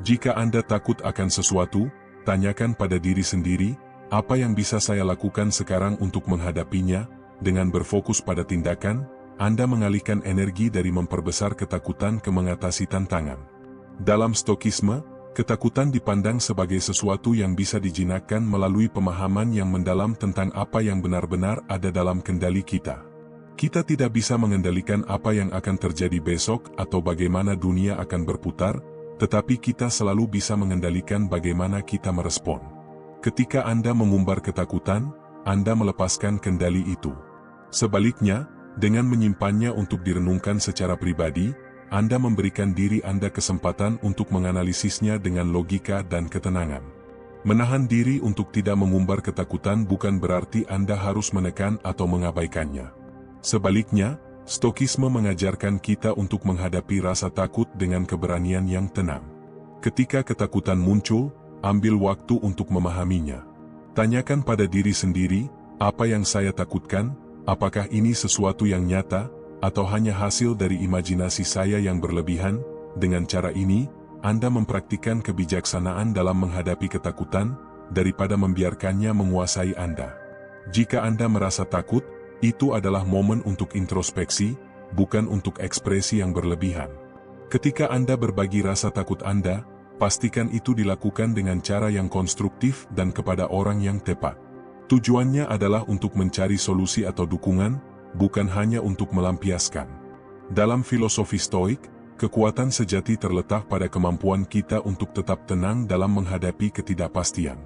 Jika Anda takut akan sesuatu, tanyakan pada diri sendiri, apa yang bisa saya lakukan sekarang untuk menghadapinya? Dengan berfokus pada tindakan, Anda mengalihkan energi dari memperbesar ketakutan ke mengatasi tantangan. Dalam Stokisme, ketakutan dipandang sebagai sesuatu yang bisa dijinakkan melalui pemahaman yang mendalam tentang apa yang benar-benar ada dalam kendali kita. Kita tidak bisa mengendalikan apa yang akan terjadi besok atau bagaimana dunia akan berputar, tetapi kita selalu bisa mengendalikan bagaimana kita merespon. Ketika Anda mengumbar ketakutan, Anda melepaskan kendali itu. Sebaliknya, dengan menyimpannya untuk direnungkan secara pribadi, Anda memberikan diri Anda kesempatan untuk menganalisisnya dengan logika dan ketenangan. Menahan diri untuk tidak mengumbar ketakutan bukan berarti Anda harus menekan atau mengabaikannya. Sebaliknya, Stokisme mengajarkan kita untuk menghadapi rasa takut dengan keberanian yang tenang. Ketika ketakutan muncul, ambil waktu untuk memahaminya. Tanyakan pada diri sendiri, apa yang saya takutkan? Apakah ini sesuatu yang nyata, atau hanya hasil dari imajinasi saya yang berlebihan? Dengan cara ini, Anda mempraktikkan kebijaksanaan dalam menghadapi ketakutan, daripada membiarkannya menguasai Anda. Jika Anda merasa takut, itu adalah momen untuk introspeksi, bukan untuk ekspresi yang berlebihan. Ketika Anda berbagi rasa takut Anda, pastikan itu dilakukan dengan cara yang konstruktif dan kepada orang yang tepat. Tujuannya adalah untuk mencari solusi atau dukungan, bukan hanya untuk melampiaskan. Dalam filosofi Stoik, kekuatan sejati terletak pada kemampuan kita untuk tetap tenang dalam menghadapi ketidakpastian.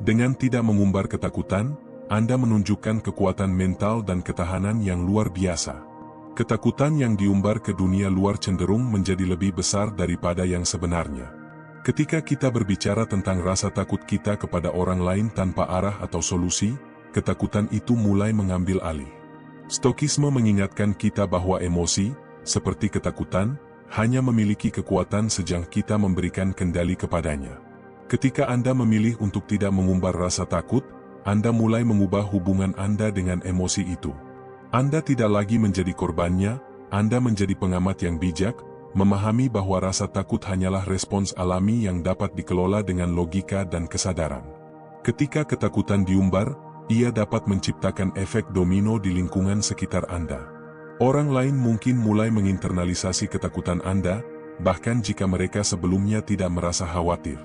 Dengan tidak mengumbar ketakutan, Anda menunjukkan kekuatan mental dan ketahanan yang luar biasa. Ketakutan yang diumbar ke dunia luar cenderung menjadi lebih besar daripada yang sebenarnya. Ketika kita berbicara tentang rasa takut kita kepada orang lain tanpa arah atau solusi, ketakutan itu mulai mengambil alih. Stokisme mengingatkan kita bahwa emosi, seperti ketakutan, hanya memiliki kekuatan sejak kita memberikan kendali kepadanya. Ketika Anda memilih untuk tidak mengumbar rasa takut, Anda mulai mengubah hubungan Anda dengan emosi itu. Anda tidak lagi menjadi korbannya, Anda menjadi pengamat yang bijak, memahami bahwa rasa takut hanyalah respons alami yang dapat dikelola dengan logika dan kesadaran. Ketika ketakutan diumbar, ia dapat menciptakan efek domino di lingkungan sekitar Anda. Orang lain mungkin mulai menginternalisasi ketakutan Anda, bahkan jika mereka sebelumnya tidak merasa khawatir.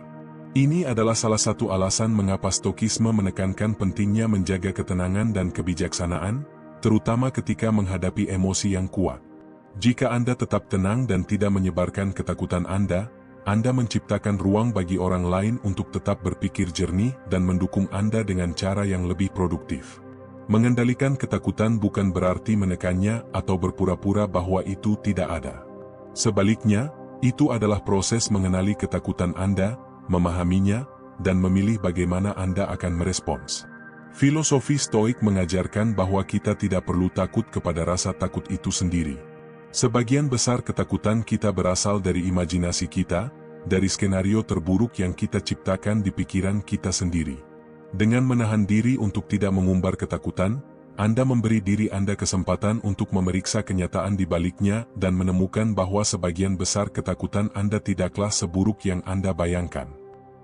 Ini adalah salah satu alasan mengapa Stokisme menekankan pentingnya menjaga ketenangan dan kebijaksanaan, terutama ketika menghadapi emosi yang kuat. Jika Anda tetap tenang dan tidak menyebarkan ketakutan Anda menciptakan ruang bagi orang lain untuk tetap berpikir jernih dan mendukung Anda dengan cara yang lebih produktif. Mengendalikan ketakutan bukan berarti menekannya atau berpura-pura bahwa itu tidak ada. Sebaliknya, itu adalah proses mengenali ketakutan Anda, memahaminya, dan memilih bagaimana Anda akan merespons. Filosofi Stoik mengajarkan bahwa kita tidak perlu takut kepada rasa takut itu sendiri. Sebagian besar ketakutan kita berasal dari imajinasi kita, dari skenario terburuk yang kita ciptakan di pikiran kita sendiri. Dengan menahan diri untuk tidak mengumbar ketakutan, Anda memberi diri Anda kesempatan untuk memeriksa kenyataan di baliknya dan menemukan bahwa sebagian besar ketakutan Anda tidaklah seburuk yang Anda bayangkan.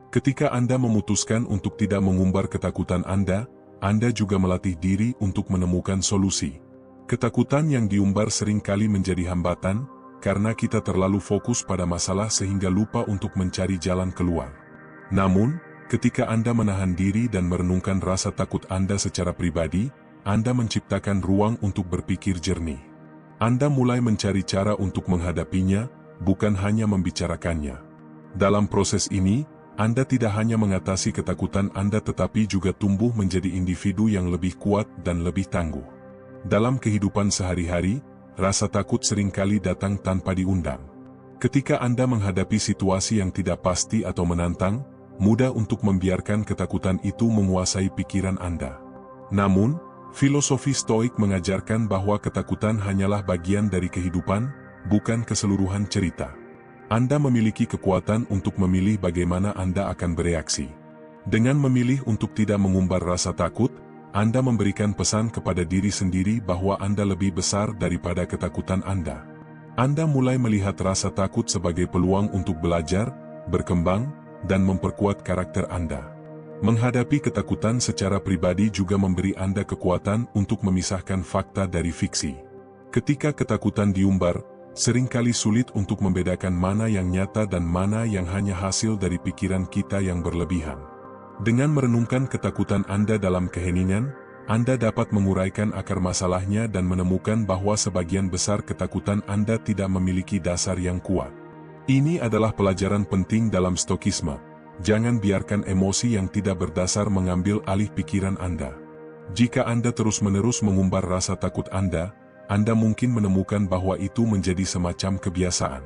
Ketika Anda memutuskan untuk tidak mengumbar ketakutan Anda juga melatih diri untuk menemukan solusi. Ketakutan yang diumbar seringkali menjadi hambatan, karena kita terlalu fokus pada masalah sehingga lupa untuk mencari jalan keluar. Namun, ketika Anda menahan diri dan merenungkan rasa takut Anda secara pribadi, Anda menciptakan ruang untuk berpikir jernih. Anda mulai mencari cara untuk menghadapinya, bukan hanya membicarakannya. Dalam proses ini, Anda tidak hanya mengatasi ketakutan Anda tetapi juga tumbuh menjadi individu yang lebih kuat dan lebih tangguh. Dalam kehidupan sehari-hari, rasa takut seringkali datang tanpa diundang. Ketika Anda menghadapi situasi yang tidak pasti atau menantang, mudah untuk membiarkan ketakutan itu menguasai pikiran Anda. Namun, filosofi Stoik mengajarkan bahwa ketakutan hanyalah bagian dari kehidupan, bukan keseluruhan cerita. Anda memiliki kekuatan untuk memilih bagaimana Anda akan bereaksi. Dengan memilih untuk tidak mengumbar rasa takut, Anda memberikan pesan kepada diri sendiri bahwa Anda lebih besar daripada ketakutan Anda. Anda mulai melihat rasa takut sebagai peluang untuk belajar, berkembang, dan memperkuat karakter Anda. Menghadapi ketakutan secara pribadi juga memberi Anda kekuatan untuk memisahkan fakta dari fiksi. Ketika ketakutan diumbar, seringkali sulit untuk membedakan mana yang nyata dan mana yang hanya hasil dari pikiran kita yang berlebihan. Dengan merenungkan ketakutan Anda dalam keheningan, Anda dapat menguraikan akar masalahnya dan menemukan bahwa sebagian besar ketakutan Anda tidak memiliki dasar yang kuat. Ini adalah pelajaran penting dalam Stokisme. Jangan biarkan emosi yang tidak berdasar mengambil alih pikiran Anda. Jika Anda terus-menerus mengumbar rasa takut Anda mungkin menemukan bahwa itu menjadi semacam kebiasaan.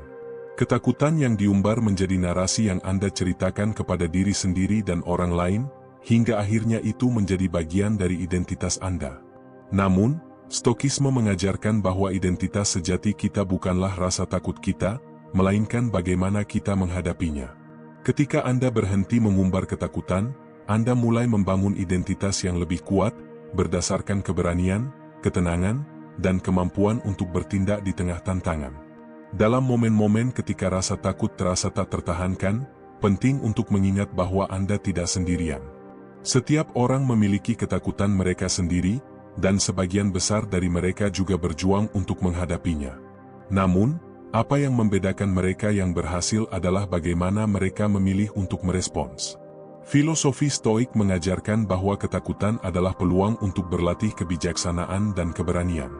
Ketakutan yang diumbar menjadi narasi yang Anda ceritakan kepada diri sendiri dan orang lain, hingga akhirnya itu menjadi bagian dari identitas Anda. Namun, Stokisme mengajarkan bahwa identitas sejati kita bukanlah rasa takut kita, melainkan bagaimana kita menghadapinya. Ketika Anda berhenti mengumbar ketakutan, Anda mulai membangun identitas yang lebih kuat, berdasarkan keberanian, ketenangan, dan kemampuan untuk bertindak di tengah tantangan. Dalam momen-momen ketika rasa takut terasa tak tertahankan, penting untuk mengingat bahwa Anda tidak sendirian. Setiap orang memiliki ketakutan mereka sendiri, dan sebagian besar dari mereka juga berjuang untuk menghadapinya. Namun, apa yang membedakan mereka yang berhasil adalah bagaimana mereka memilih untuk merespons. Filosofi Stoik mengajarkan bahwa ketakutan adalah peluang untuk berlatih kebijaksanaan dan keberanian.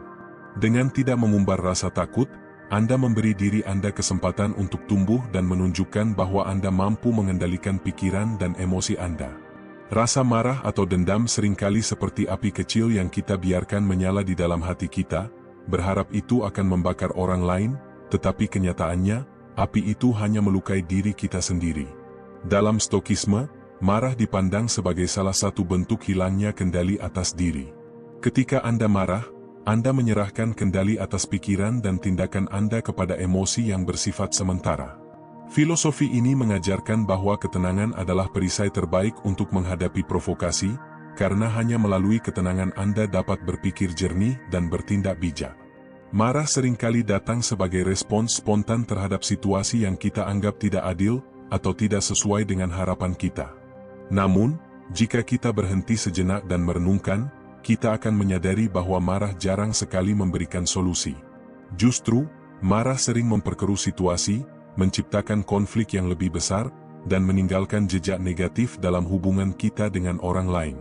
Dengan tidak mengumbar rasa takut, Anda memberi diri Anda kesempatan untuk tumbuh dan menunjukkan bahwa Anda mampu mengendalikan pikiran dan emosi Anda. Rasa marah atau dendam seringkali seperti api kecil yang kita biarkan menyala di dalam hati kita, berharap itu akan membakar orang lain, tetapi kenyataannya, api itu hanya melukai diri kita sendiri. Dalam Stokisme, marah dipandang sebagai salah satu bentuk hilangnya kendali atas diri. Ketika Anda marah, Anda menyerahkan kendali atas pikiran dan tindakan Anda kepada emosi yang bersifat sementara. Filosofi ini mengajarkan bahwa ketenangan adalah perisai terbaik untuk menghadapi provokasi, karena hanya melalui ketenangan Anda dapat berpikir jernih dan bertindak bijak. Marah seringkali datang sebagai respons spontan terhadap situasi yang kita anggap tidak adil atau tidak sesuai dengan harapan kita. Namun, jika kita berhenti sejenak dan merenungkan, kita akan menyadari bahwa marah jarang sekali memberikan solusi. Justru, marah sering memperkeruh situasi, menciptakan konflik yang lebih besar, dan meninggalkan jejak negatif dalam hubungan kita dengan orang lain.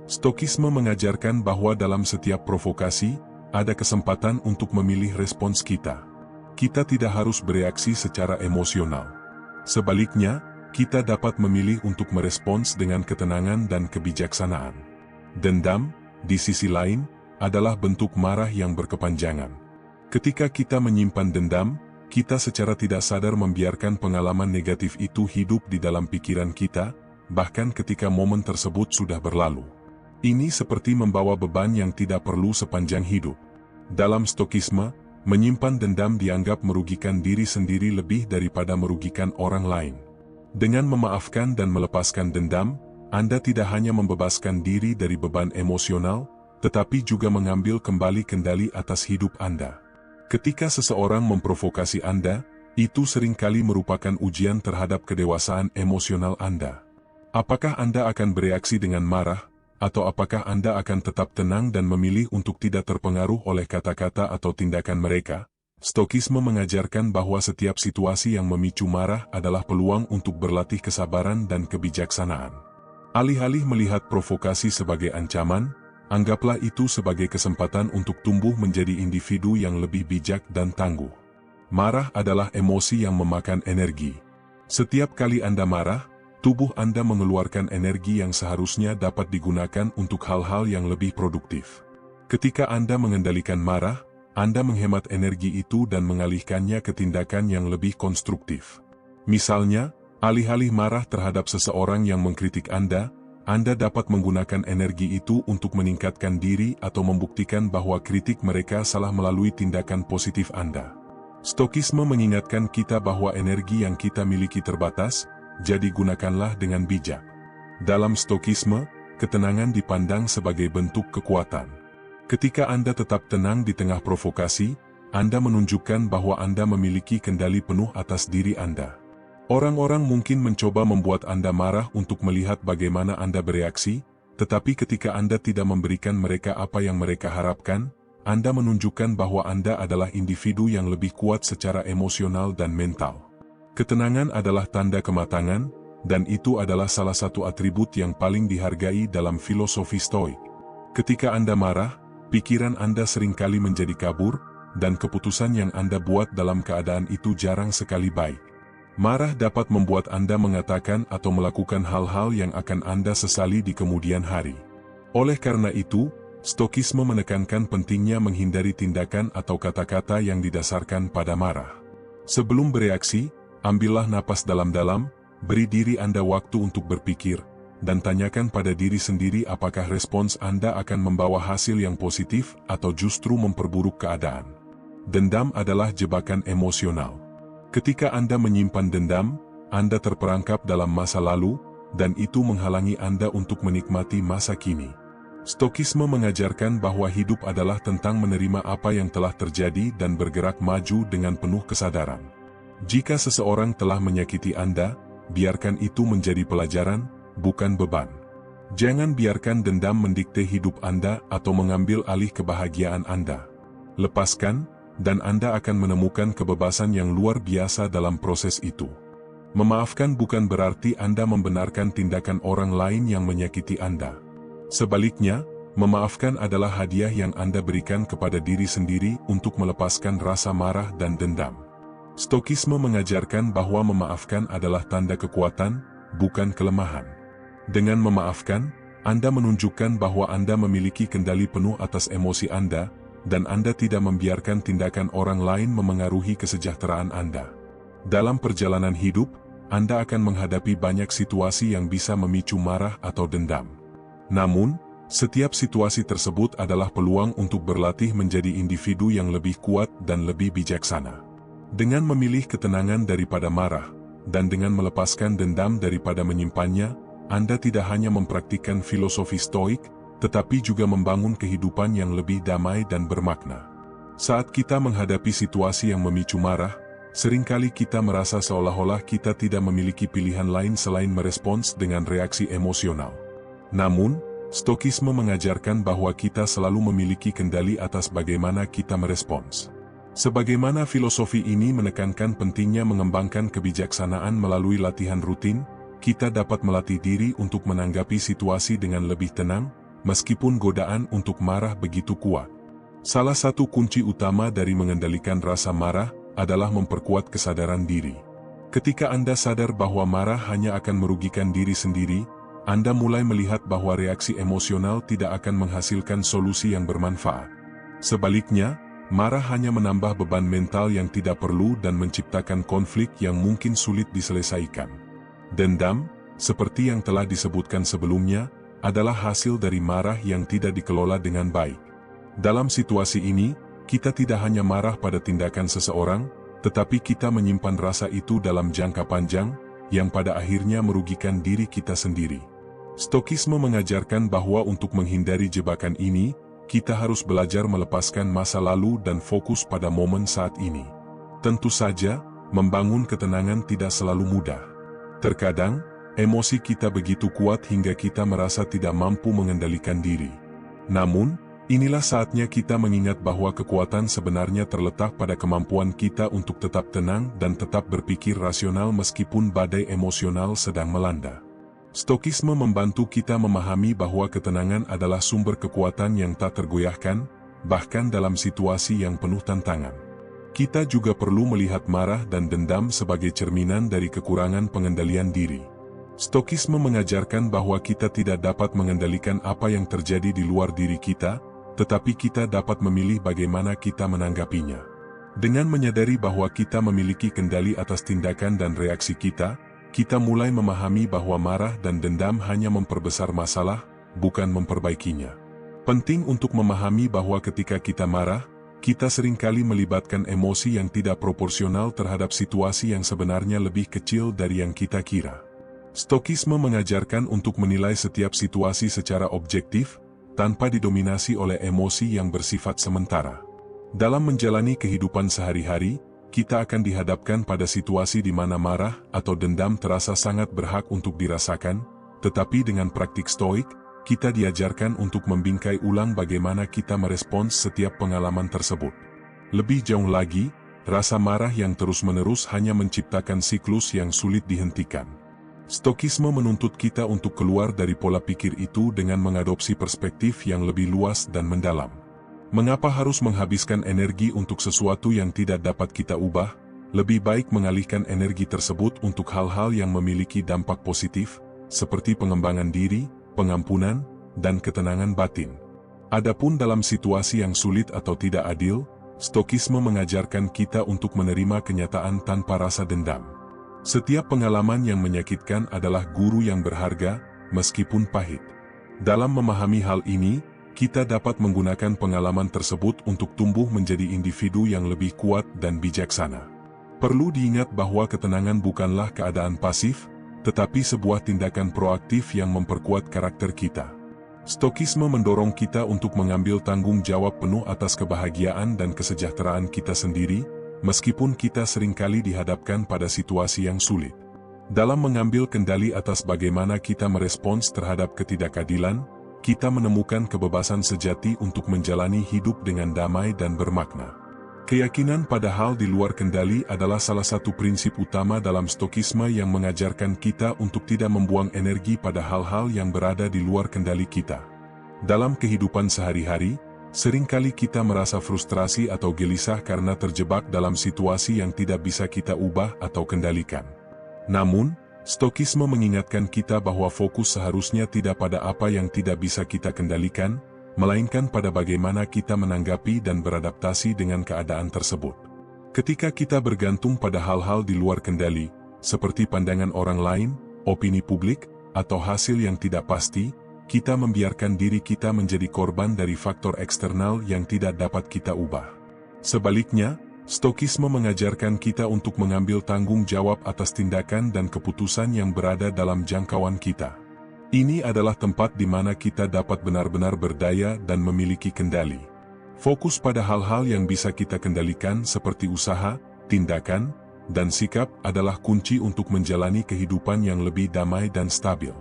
Stokisme mengajarkan bahwa dalam setiap provokasi, ada kesempatan untuk memilih respons kita. Kita tidak harus bereaksi secara emosional. Sebaliknya, kita dapat memilih untuk merespons dengan ketenangan dan kebijaksanaan. Dendam, di sisi lain, adalah bentuk marah yang berkepanjangan. Ketika kita menyimpan dendam, kita secara tidak sadar membiarkan pengalaman negatif itu hidup di dalam pikiran kita, bahkan ketika momen tersebut sudah berlalu. Ini seperti membawa beban yang tidak perlu sepanjang hidup. Dalam Stokisme, menyimpan dendam dianggap merugikan diri sendiri lebih daripada merugikan orang lain. Dengan memaafkan dan melepaskan dendam, Anda tidak hanya membebaskan diri dari beban emosional, tetapi juga mengambil kembali kendali atas hidup Anda. Ketika seseorang memprovokasi Anda, itu seringkali merupakan ujian terhadap kedewasaan emosional Anda. Apakah Anda akan bereaksi dengan marah, atau apakah Anda akan tetap tenang dan memilih untuk tidak terpengaruh oleh kata-kata atau tindakan mereka? Stokisme mengajarkan bahwa setiap situasi yang memicu marah adalah peluang untuk berlatih kesabaran dan kebijaksanaan. Alih-alih melihat provokasi sebagai ancaman, anggaplah itu sebagai kesempatan untuk tumbuh menjadi individu yang lebih bijak dan tangguh. Marah adalah emosi yang memakan energi. Setiap kali Anda marah, tubuh Anda mengeluarkan energi yang seharusnya dapat digunakan untuk hal-hal yang lebih produktif. Ketika Anda mengendalikan marah, Anda menghemat energi itu dan mengalihkannya ke tindakan yang lebih konstruktif. Misalnya, alih-alih marah terhadap seseorang yang mengkritik Anda dapat menggunakan energi itu untuk meningkatkan diri atau membuktikan bahwa kritik mereka salah melalui tindakan positif Anda. Stokisme mengingatkan kita bahwa energi yang kita miliki terbatas, jadi gunakanlah dengan bijak. Dalam stokisme, ketenangan dipandang sebagai bentuk kekuatan. Ketika Anda tetap tenang di tengah provokasi, Anda menunjukkan bahwa Anda memiliki kendali penuh atas diri Anda. Orang-orang mungkin mencoba membuat Anda marah untuk melihat bagaimana Anda bereaksi, tetapi ketika Anda tidak memberikan mereka apa yang mereka harapkan, Anda menunjukkan bahwa Anda adalah individu yang lebih kuat secara emosional dan mental. Ketenangan adalah tanda kematangan, dan itu adalah salah satu atribut yang paling dihargai dalam filosofi Stoik. Ketika Anda marah, pikiran Anda seringkali menjadi kabur, dan keputusan yang Anda buat dalam keadaan itu jarang sekali baik. Marah dapat membuat Anda mengatakan atau melakukan hal-hal yang akan Anda sesali di kemudian hari. Oleh karena itu, Stokisme menekankan pentingnya menghindari tindakan atau kata-kata yang didasarkan pada marah. Sebelum bereaksi, ambillah napas dalam-dalam, beri diri Anda waktu untuk berpikir, dan tanyakan pada diri sendiri apakah respons Anda akan membawa hasil yang positif atau justru memperburuk keadaan. Dendam adalah jebakan emosional. Ketika Anda menyimpan dendam, Anda terperangkap dalam masa lalu, dan itu menghalangi Anda untuk menikmati masa kini. Stokisme mengajarkan bahwa hidup adalah tentang menerima apa yang telah terjadi dan bergerak maju dengan penuh kesadaran. Jika seseorang telah menyakiti Anda, biarkan itu menjadi pelajaran, bukan beban. Jangan biarkan dendam mendikte hidup Anda atau mengambil alih kebahagiaan Anda. Lepaskan, dan Anda akan menemukan kebebasan yang luar biasa dalam proses itu. Memaafkan bukan berarti Anda membenarkan tindakan orang lain yang menyakiti Anda. Sebaliknya, memaafkan adalah hadiah yang Anda berikan kepada diri sendiri untuk melepaskan rasa marah dan dendam. Stokisme mengajarkan bahwa memaafkan adalah tanda kekuatan, bukan kelemahan. Dengan memaafkan, Anda menunjukkan bahwa Anda memiliki kendali penuh atas emosi Anda, dan Anda tidak membiarkan tindakan orang lain memengaruhi kesejahteraan Anda. Dalam perjalanan hidup, Anda akan menghadapi banyak situasi yang bisa memicu marah atau dendam. Namun, setiap situasi tersebut adalah peluang untuk berlatih menjadi individu yang lebih kuat dan lebih bijaksana. Dengan memilih ketenangan daripada marah, dan dengan melepaskan dendam daripada menyimpannya, Anda tidak hanya mempraktikkan filosofi Stoik, tetapi juga membangun kehidupan yang lebih damai dan bermakna. Saat kita menghadapi situasi yang memicu marah, seringkali kita merasa seolah-olah kita tidak memiliki pilihan lain selain merespons dengan reaksi emosional. Namun, Stokisme mengajarkan bahwa kita selalu memiliki kendali atas bagaimana kita merespons. Sebagaimana filosofi ini menekankan pentingnya mengembangkan kebijaksanaan melalui latihan rutin, kita dapat melatih diri untuk menanggapi situasi dengan lebih tenang, meskipun godaan untuk marah begitu kuat. Salah satu kunci utama dari mengendalikan rasa marah adalah memperkuat kesadaran diri. Ketika Anda sadar bahwa marah hanya akan merugikan diri sendiri, Anda mulai melihat bahwa reaksi emosional tidak akan menghasilkan solusi yang bermanfaat. Sebaliknya, marah hanya menambah beban mental yang tidak perlu dan menciptakan konflik yang mungkin sulit diselesaikan. Dendam, seperti yang telah disebutkan sebelumnya, adalah hasil dari marah yang tidak dikelola dengan baik. Dalam situasi ini, kita tidak hanya marah pada tindakan seseorang, tetapi kita menyimpan rasa itu dalam jangka panjang, yang pada akhirnya merugikan diri kita sendiri. Stokisme mengajarkan bahwa untuk menghindari jebakan ini, kita harus belajar melepaskan masa lalu dan fokus pada momen saat ini. Tentu saja, membangun ketenangan tidak selalu mudah. Terkadang, emosi kita begitu kuat hingga kita merasa tidak mampu mengendalikan diri. Namun, inilah saatnya kita mengingat bahwa kekuatan sebenarnya terletak pada kemampuan kita untuk tetap tenang dan tetap berpikir rasional meskipun badai emosional sedang melanda. Stokisme membantu kita memahami bahwa ketenangan adalah sumber kekuatan yang tak tergoyahkan, bahkan dalam situasi yang penuh tantangan. Kita juga perlu melihat marah dan dendam sebagai cerminan dari kekurangan pengendalian diri. Stokisme mengajarkan bahwa kita tidak dapat mengendalikan apa yang terjadi di luar diri kita, tetapi kita dapat memilih bagaimana kita menanggapinya. Dengan menyadari bahwa kita memiliki kendali atas tindakan dan reaksi kita mulai memahami bahwa marah dan dendam hanya memperbesar masalah, bukan memperbaikinya. Penting untuk memahami bahwa ketika kita marah, kita seringkali melibatkan emosi yang tidak proporsional terhadap situasi yang sebenarnya lebih kecil dari yang kita kira. Stokisme mengajarkan untuk menilai setiap situasi secara objektif, tanpa didominasi oleh emosi yang bersifat sementara. Dalam menjalani kehidupan sehari-hari, kita akan dihadapkan pada situasi di mana marah atau dendam terasa sangat berhak untuk dirasakan, tetapi dengan praktik stoik, kita diajarkan untuk membingkai ulang bagaimana kita merespons setiap pengalaman tersebut. Lebih jauh lagi, rasa marah yang terus-menerus hanya menciptakan siklus yang sulit dihentikan. Stokisme menuntut kita untuk keluar dari pola pikir itu dengan mengadopsi perspektif yang lebih luas dan mendalam. Mengapa harus menghabiskan energi untuk sesuatu yang tidak dapat kita ubah? Lebih baik mengalihkan energi tersebut untuk hal-hal yang memiliki dampak positif, seperti pengembangan diri, pengampunan, dan ketenangan batin. Adapun dalam situasi yang sulit atau tidak adil, Stokisme mengajarkan kita untuk menerima kenyataan tanpa rasa dendam. Setiap pengalaman yang menyakitkan adalah guru yang berharga, meskipun pahit. Dalam memahami hal ini, kita dapat menggunakan pengalaman tersebut untuk tumbuh menjadi individu yang lebih kuat dan bijaksana. Perlu diingat bahwa ketenangan bukanlah keadaan pasif, tetapi sebuah tindakan proaktif yang memperkuat karakter kita. Stokisme mendorong kita untuk mengambil tanggung jawab penuh atas kebahagiaan dan kesejahteraan kita sendiri, meskipun kita seringkali dihadapkan pada situasi yang sulit. Dalam mengambil kendali atas bagaimana kita merespons terhadap ketidakadilan, kita menemukan kebebasan sejati untuk menjalani hidup dengan damai dan bermakna. Keyakinan pada hal di luar kendali adalah salah satu prinsip utama dalam Stokisme yang mengajarkan kita untuk tidak membuang energi pada hal-hal yang berada di luar kendali kita. Dalam kehidupan sehari-hari, seringkali kita merasa frustrasi atau gelisah karena terjebak dalam situasi yang tidak bisa kita ubah atau kendalikan. Namun, Stokisme mengingatkan kita bahwa fokus seharusnya tidak pada apa yang tidak bisa kita kendalikan, melainkan pada bagaimana kita menanggapi dan beradaptasi dengan keadaan tersebut. Ketika kita bergantung pada hal-hal di luar kendali, seperti pandangan orang lain, opini publik, atau hasil yang tidak pasti, kita membiarkan diri kita menjadi korban dari faktor eksternal yang tidak dapat kita ubah. Sebaliknya, Stokisme mengajarkan kita untuk mengambil tanggung jawab atas tindakan dan keputusan yang berada dalam jangkauan kita. Ini adalah tempat di mana kita dapat benar-benar berdaya dan memiliki kendali. Fokus pada hal-hal yang bisa kita kendalikan seperti usaha, tindakan, dan sikap adalah kunci untuk menjalani kehidupan yang lebih damai dan stabil.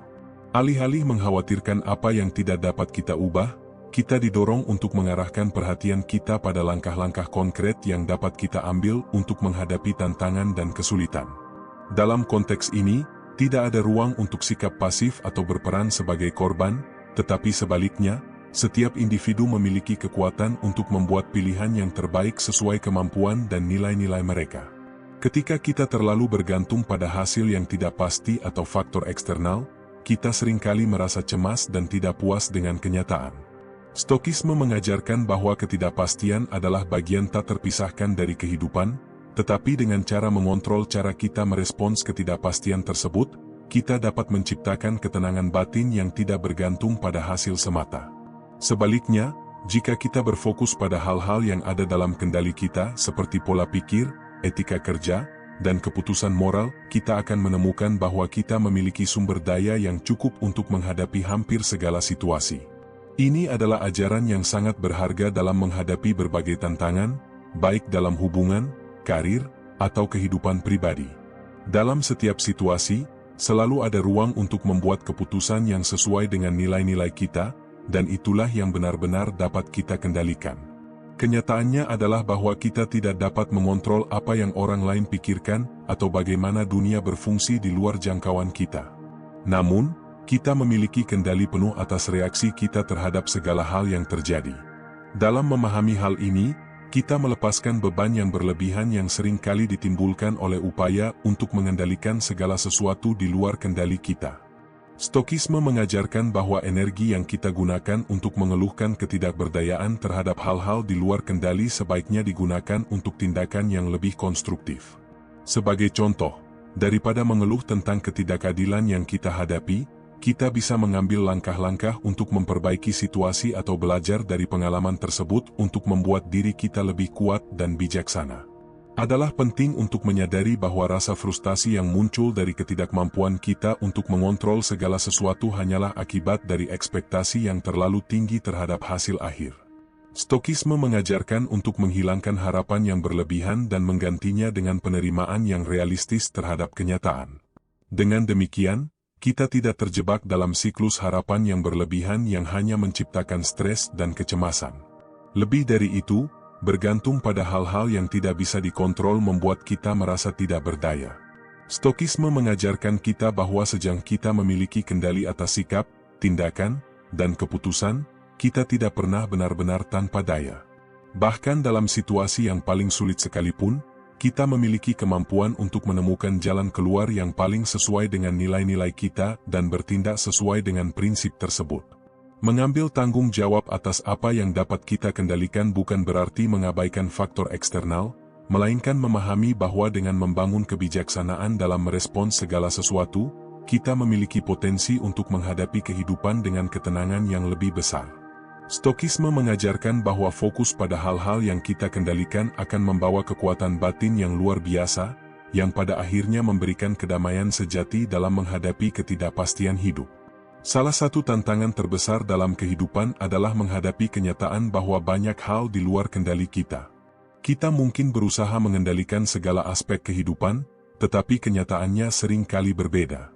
Alih-alih mengkhawatirkan apa yang tidak dapat kita ubah, kita didorong untuk mengarahkan perhatian kita pada langkah-langkah konkret yang dapat kita ambil untuk menghadapi tantangan dan kesulitan. Dalam konteks ini, tidak ada ruang untuk sikap pasif atau berperan sebagai korban, tetapi sebaliknya, setiap individu memiliki kekuatan untuk membuat pilihan yang terbaik sesuai kemampuan dan nilai-nilai mereka. Ketika kita terlalu bergantung pada hasil yang tidak pasti atau faktor eksternal, kita seringkali merasa cemas dan tidak puas dengan kenyataan. Stokisme mengajarkan bahwa ketidakpastian adalah bagian tak terpisahkan dari kehidupan, tetapi dengan cara mengontrol cara kita merespons ketidakpastian tersebut, kita dapat menciptakan ketenangan batin yang tidak bergantung pada hasil semata. Sebaliknya, jika kita berfokus pada hal-hal yang ada dalam kendali kita seperti pola pikir, etika kerja, dan keputusan moral, kita akan menemukan bahwa kita memiliki sumber daya yang cukup untuk menghadapi hampir segala situasi. Ini adalah ajaran yang sangat berharga dalam menghadapi berbagai tantangan, baik dalam hubungan, karir, atau kehidupan pribadi. Dalam setiap situasi, selalu ada ruang untuk membuat keputusan yang sesuai dengan nilai-nilai kita, dan itulah yang benar-benar dapat kita kendalikan. Kenyataannya adalah bahwa kita tidak dapat mengontrol apa yang orang lain pikirkan, atau bagaimana dunia berfungsi di luar jangkauan kita. Namun, kita memiliki kendali penuh atas reaksi kita terhadap segala hal yang terjadi. Dalam memahami hal ini, Kita melepaskan beban yang berlebihan yang sering kali ditimbulkan oleh upaya untuk mengendalikan segala sesuatu di luar kendali kita. Stokisme mengajarkan bahwa energi yang kita gunakan untuk mengeluhkan ketidakberdayaan terhadap hal-hal di luar kendali sebaiknya digunakan untuk tindakan yang lebih konstruktif. Sebagai contoh, daripada mengeluh tentang ketidakadilan yang kita hadapi, kita bisa mengambil langkah-langkah untuk memperbaiki situasi atau belajar dari pengalaman tersebut untuk membuat diri kita lebih kuat dan bijaksana. Adalah penting untuk menyadari bahwa rasa frustasi yang muncul dari ketidakmampuan kita untuk mengontrol segala sesuatu hanyalah akibat dari ekspektasi yang terlalu tinggi terhadap hasil akhir. Stokisme mengajarkan untuk menghilangkan harapan yang berlebihan dan menggantinya dengan penerimaan yang realistis terhadap kenyataan. Dengan demikian, kita tidak terjebak dalam siklus harapan yang berlebihan yang hanya menciptakan stres dan kecemasan. Lebih dari itu, bergantung pada hal-hal yang tidak bisa dikontrol membuat kita merasa tidak berdaya. Stokisme mengajarkan kita bahwa sejak kita memiliki kendali atas sikap, tindakan, dan keputusan, kita tidak pernah benar-benar tanpa daya. Bahkan dalam situasi yang paling sulit sekalipun, kita memiliki kemampuan untuk menemukan jalan keluar yang paling sesuai dengan nilai-nilai kita dan bertindak sesuai dengan prinsip tersebut. Mengambil tanggung jawab atas apa yang dapat kita kendalikan bukan berarti mengabaikan faktor eksternal, melainkan memahami bahwa dengan membangun kebijaksanaan dalam merespons segala sesuatu, kita memiliki potensi untuk menghadapi kehidupan dengan ketenangan yang lebih besar. Stokisme mengajarkan bahwa fokus pada hal-hal yang kita kendalikan akan membawa kekuatan batin yang luar biasa, yang pada akhirnya memberikan kedamaian sejati dalam menghadapi ketidakpastian hidup. Salah satu tantangan terbesar dalam kehidupan adalah menghadapi kenyataan bahwa banyak hal di luar kendali kita. Kita mungkin berusaha mengendalikan segala aspek kehidupan, tetapi kenyataannya sering kali berbeda.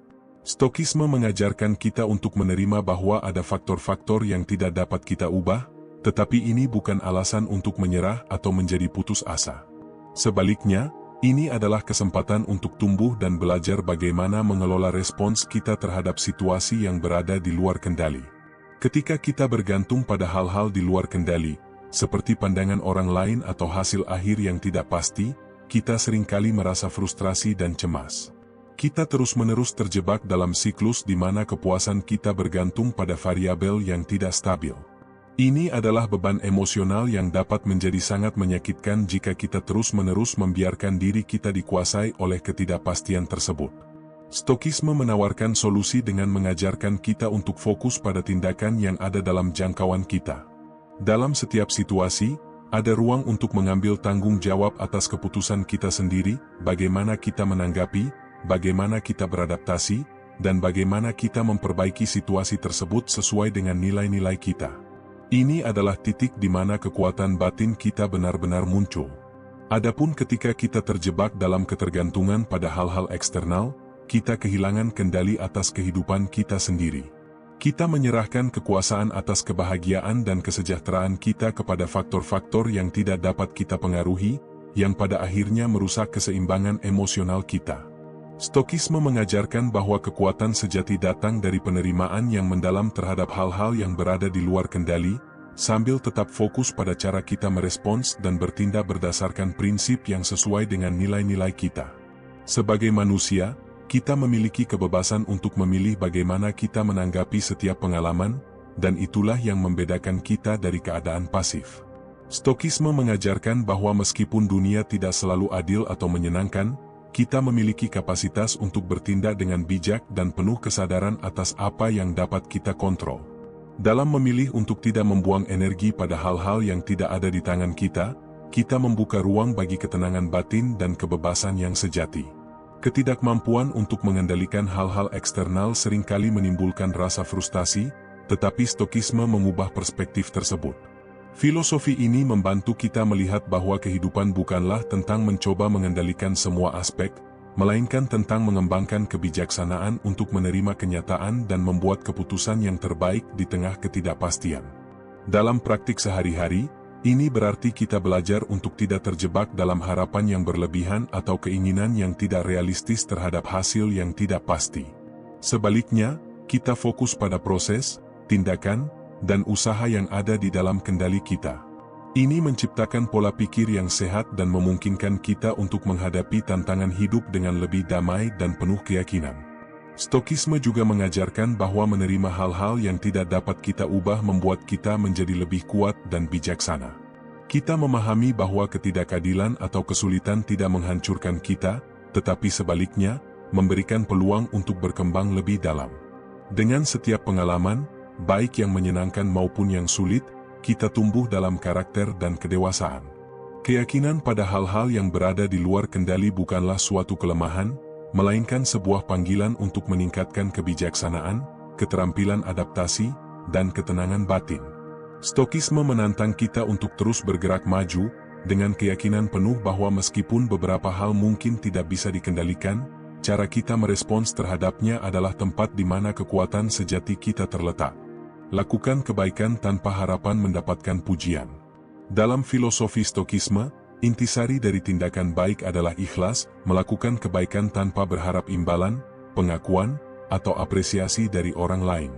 Stokisme mengajarkan kita untuk menerima bahwa ada faktor-faktor yang tidak dapat kita ubah, tetapi ini bukan alasan untuk menyerah atau menjadi putus asa. Sebaliknya, ini adalah kesempatan untuk tumbuh dan belajar bagaimana mengelola respons kita terhadap situasi yang berada di luar kendali. Ketika kita bergantung pada hal-hal di luar kendali, seperti pandangan orang lain atau hasil akhir yang tidak pasti, kita seringkali merasa frustrasi dan cemas. Kita terus-menerus terjebak dalam siklus di mana kepuasan kita bergantung pada variabel yang tidak stabil. Ini adalah beban emosional yang dapat menjadi sangat menyakitkan jika kita terus-menerus membiarkan diri kita dikuasai oleh ketidakpastian tersebut. Stokisme menawarkan solusi dengan mengajarkan kita untuk fokus pada tindakan yang ada dalam jangkauan kita. Dalam setiap situasi, ada ruang untuk mengambil tanggung jawab atas keputusan kita sendiri, bagaimana kita menanggapi, bagaimana kita beradaptasi, dan bagaimana kita memperbaiki situasi tersebut sesuai dengan nilai-nilai kita. Ini adalah titik di mana kekuatan batin kita benar-benar muncul. Adapun ketika kita terjebak dalam ketergantungan pada hal-hal eksternal, kita kehilangan kendali atas kehidupan kita sendiri. Kita menyerahkan kekuasaan atas kebahagiaan dan kesejahteraan kita kepada faktor-faktor yang tidak dapat kita pengaruhi, yang pada akhirnya merusak keseimbangan emosional kita. Stokisme mengajarkan bahwa kekuatan sejati datang dari penerimaan yang mendalam terhadap hal-hal yang berada di luar kendali, sambil tetap fokus pada cara kita merespons dan bertindak berdasarkan prinsip yang sesuai dengan nilai-nilai kita. Sebagai manusia, kita memiliki kebebasan untuk memilih bagaimana kita menanggapi setiap pengalaman, dan itulah yang membedakan kita dari keadaan pasif. Stokisme mengajarkan bahwa meskipun dunia tidak selalu adil atau menyenangkan, kita memiliki kapasitas untuk bertindak dengan bijak dan penuh kesadaran atas apa yang dapat kita kontrol. Dalam memilih untuk tidak membuang energi pada hal-hal yang tidak ada di tangan kita, kita membuka ruang bagi ketenangan batin dan kebebasan yang sejati. Ketidakmampuan untuk mengendalikan hal-hal eksternal seringkali menimbulkan rasa frustasi, tetapi stokisme mengubah perspektif tersebut. Filosofi ini membantu kita melihat bahwa kehidupan bukanlah tentang mencoba mengendalikan semua aspek, melainkan tentang mengembangkan kebijaksanaan untuk menerima kenyataan dan membuat keputusan yang terbaik di tengah ketidakpastian. Dalam praktik sehari-hari, ini berarti kita belajar untuk tidak terjebak dalam harapan yang berlebihan atau keinginan yang tidak realistis terhadap hasil yang tidak pasti. Sebaliknya, kita fokus pada proses, tindakan, dan usaha yang ada di dalam kendali kita. Ini menciptakan pola pikir yang sehat dan memungkinkan kita untuk menghadapi tantangan hidup dengan lebih damai dan penuh keyakinan. Stokisme juga mengajarkan bahwa menerima hal-hal yang tidak dapat kita ubah membuat kita menjadi lebih kuat dan bijaksana. Kita memahami bahwa ketidakadilan atau kesulitan tidak menghancurkan kita, tetapi sebaliknya, memberikan peluang untuk berkembang lebih dalam. Dengan setiap pengalaman, baik yang menyenangkan maupun yang sulit, kita tumbuh dalam karakter dan kedewasaan. Keyakinan pada hal-hal yang berada di luar kendali bukanlah suatu kelemahan, melainkan sebuah panggilan untuk meningkatkan kebijaksanaan, keterampilan adaptasi, dan ketenangan batin. Stokisme menantang kita untuk terus bergerak maju, dengan keyakinan penuh bahwa meskipun beberapa hal mungkin tidak bisa dikendalikan, cara kita merespons terhadapnya adalah tempat di mana kekuatan sejati kita terletak. Lakukan kebaikan tanpa harapan mendapatkan pujian. Dalam filosofi Stokisme, intisari dari tindakan baik adalah ikhlas, melakukan kebaikan tanpa berharap imbalan, pengakuan, atau apresiasi dari orang lain.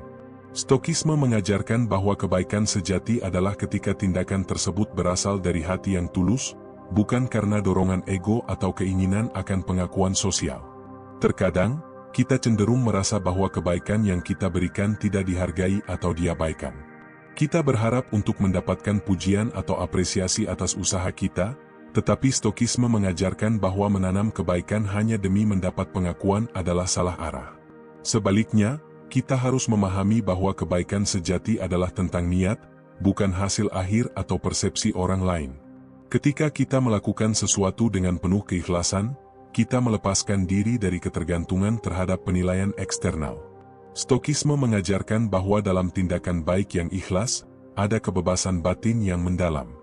Stokisme mengajarkan bahwa kebaikan sejati adalah ketika tindakan tersebut berasal dari hati yang tulus, bukan karena dorongan ego atau keinginan akan pengakuan sosial. Terkadang, kita cenderung merasa bahwa kebaikan yang kita berikan tidak dihargai atau diabaikan. Kita berharap untuk mendapatkan pujian atau apresiasi atas usaha kita, tetapi Stokisme mengajarkan bahwa menanam kebaikan hanya demi mendapat pengakuan adalah salah arah. Sebaliknya, kita harus memahami bahwa kebaikan sejati adalah tentang niat, bukan hasil akhir atau persepsi orang lain. Ketika kita melakukan sesuatu dengan penuh keikhlasan, kita melepaskan diri dari ketergantungan terhadap penilaian eksternal. Stokisme mengajarkan bahwa dalam tindakan baik yang ikhlas, ada kebebasan batin yang mendalam.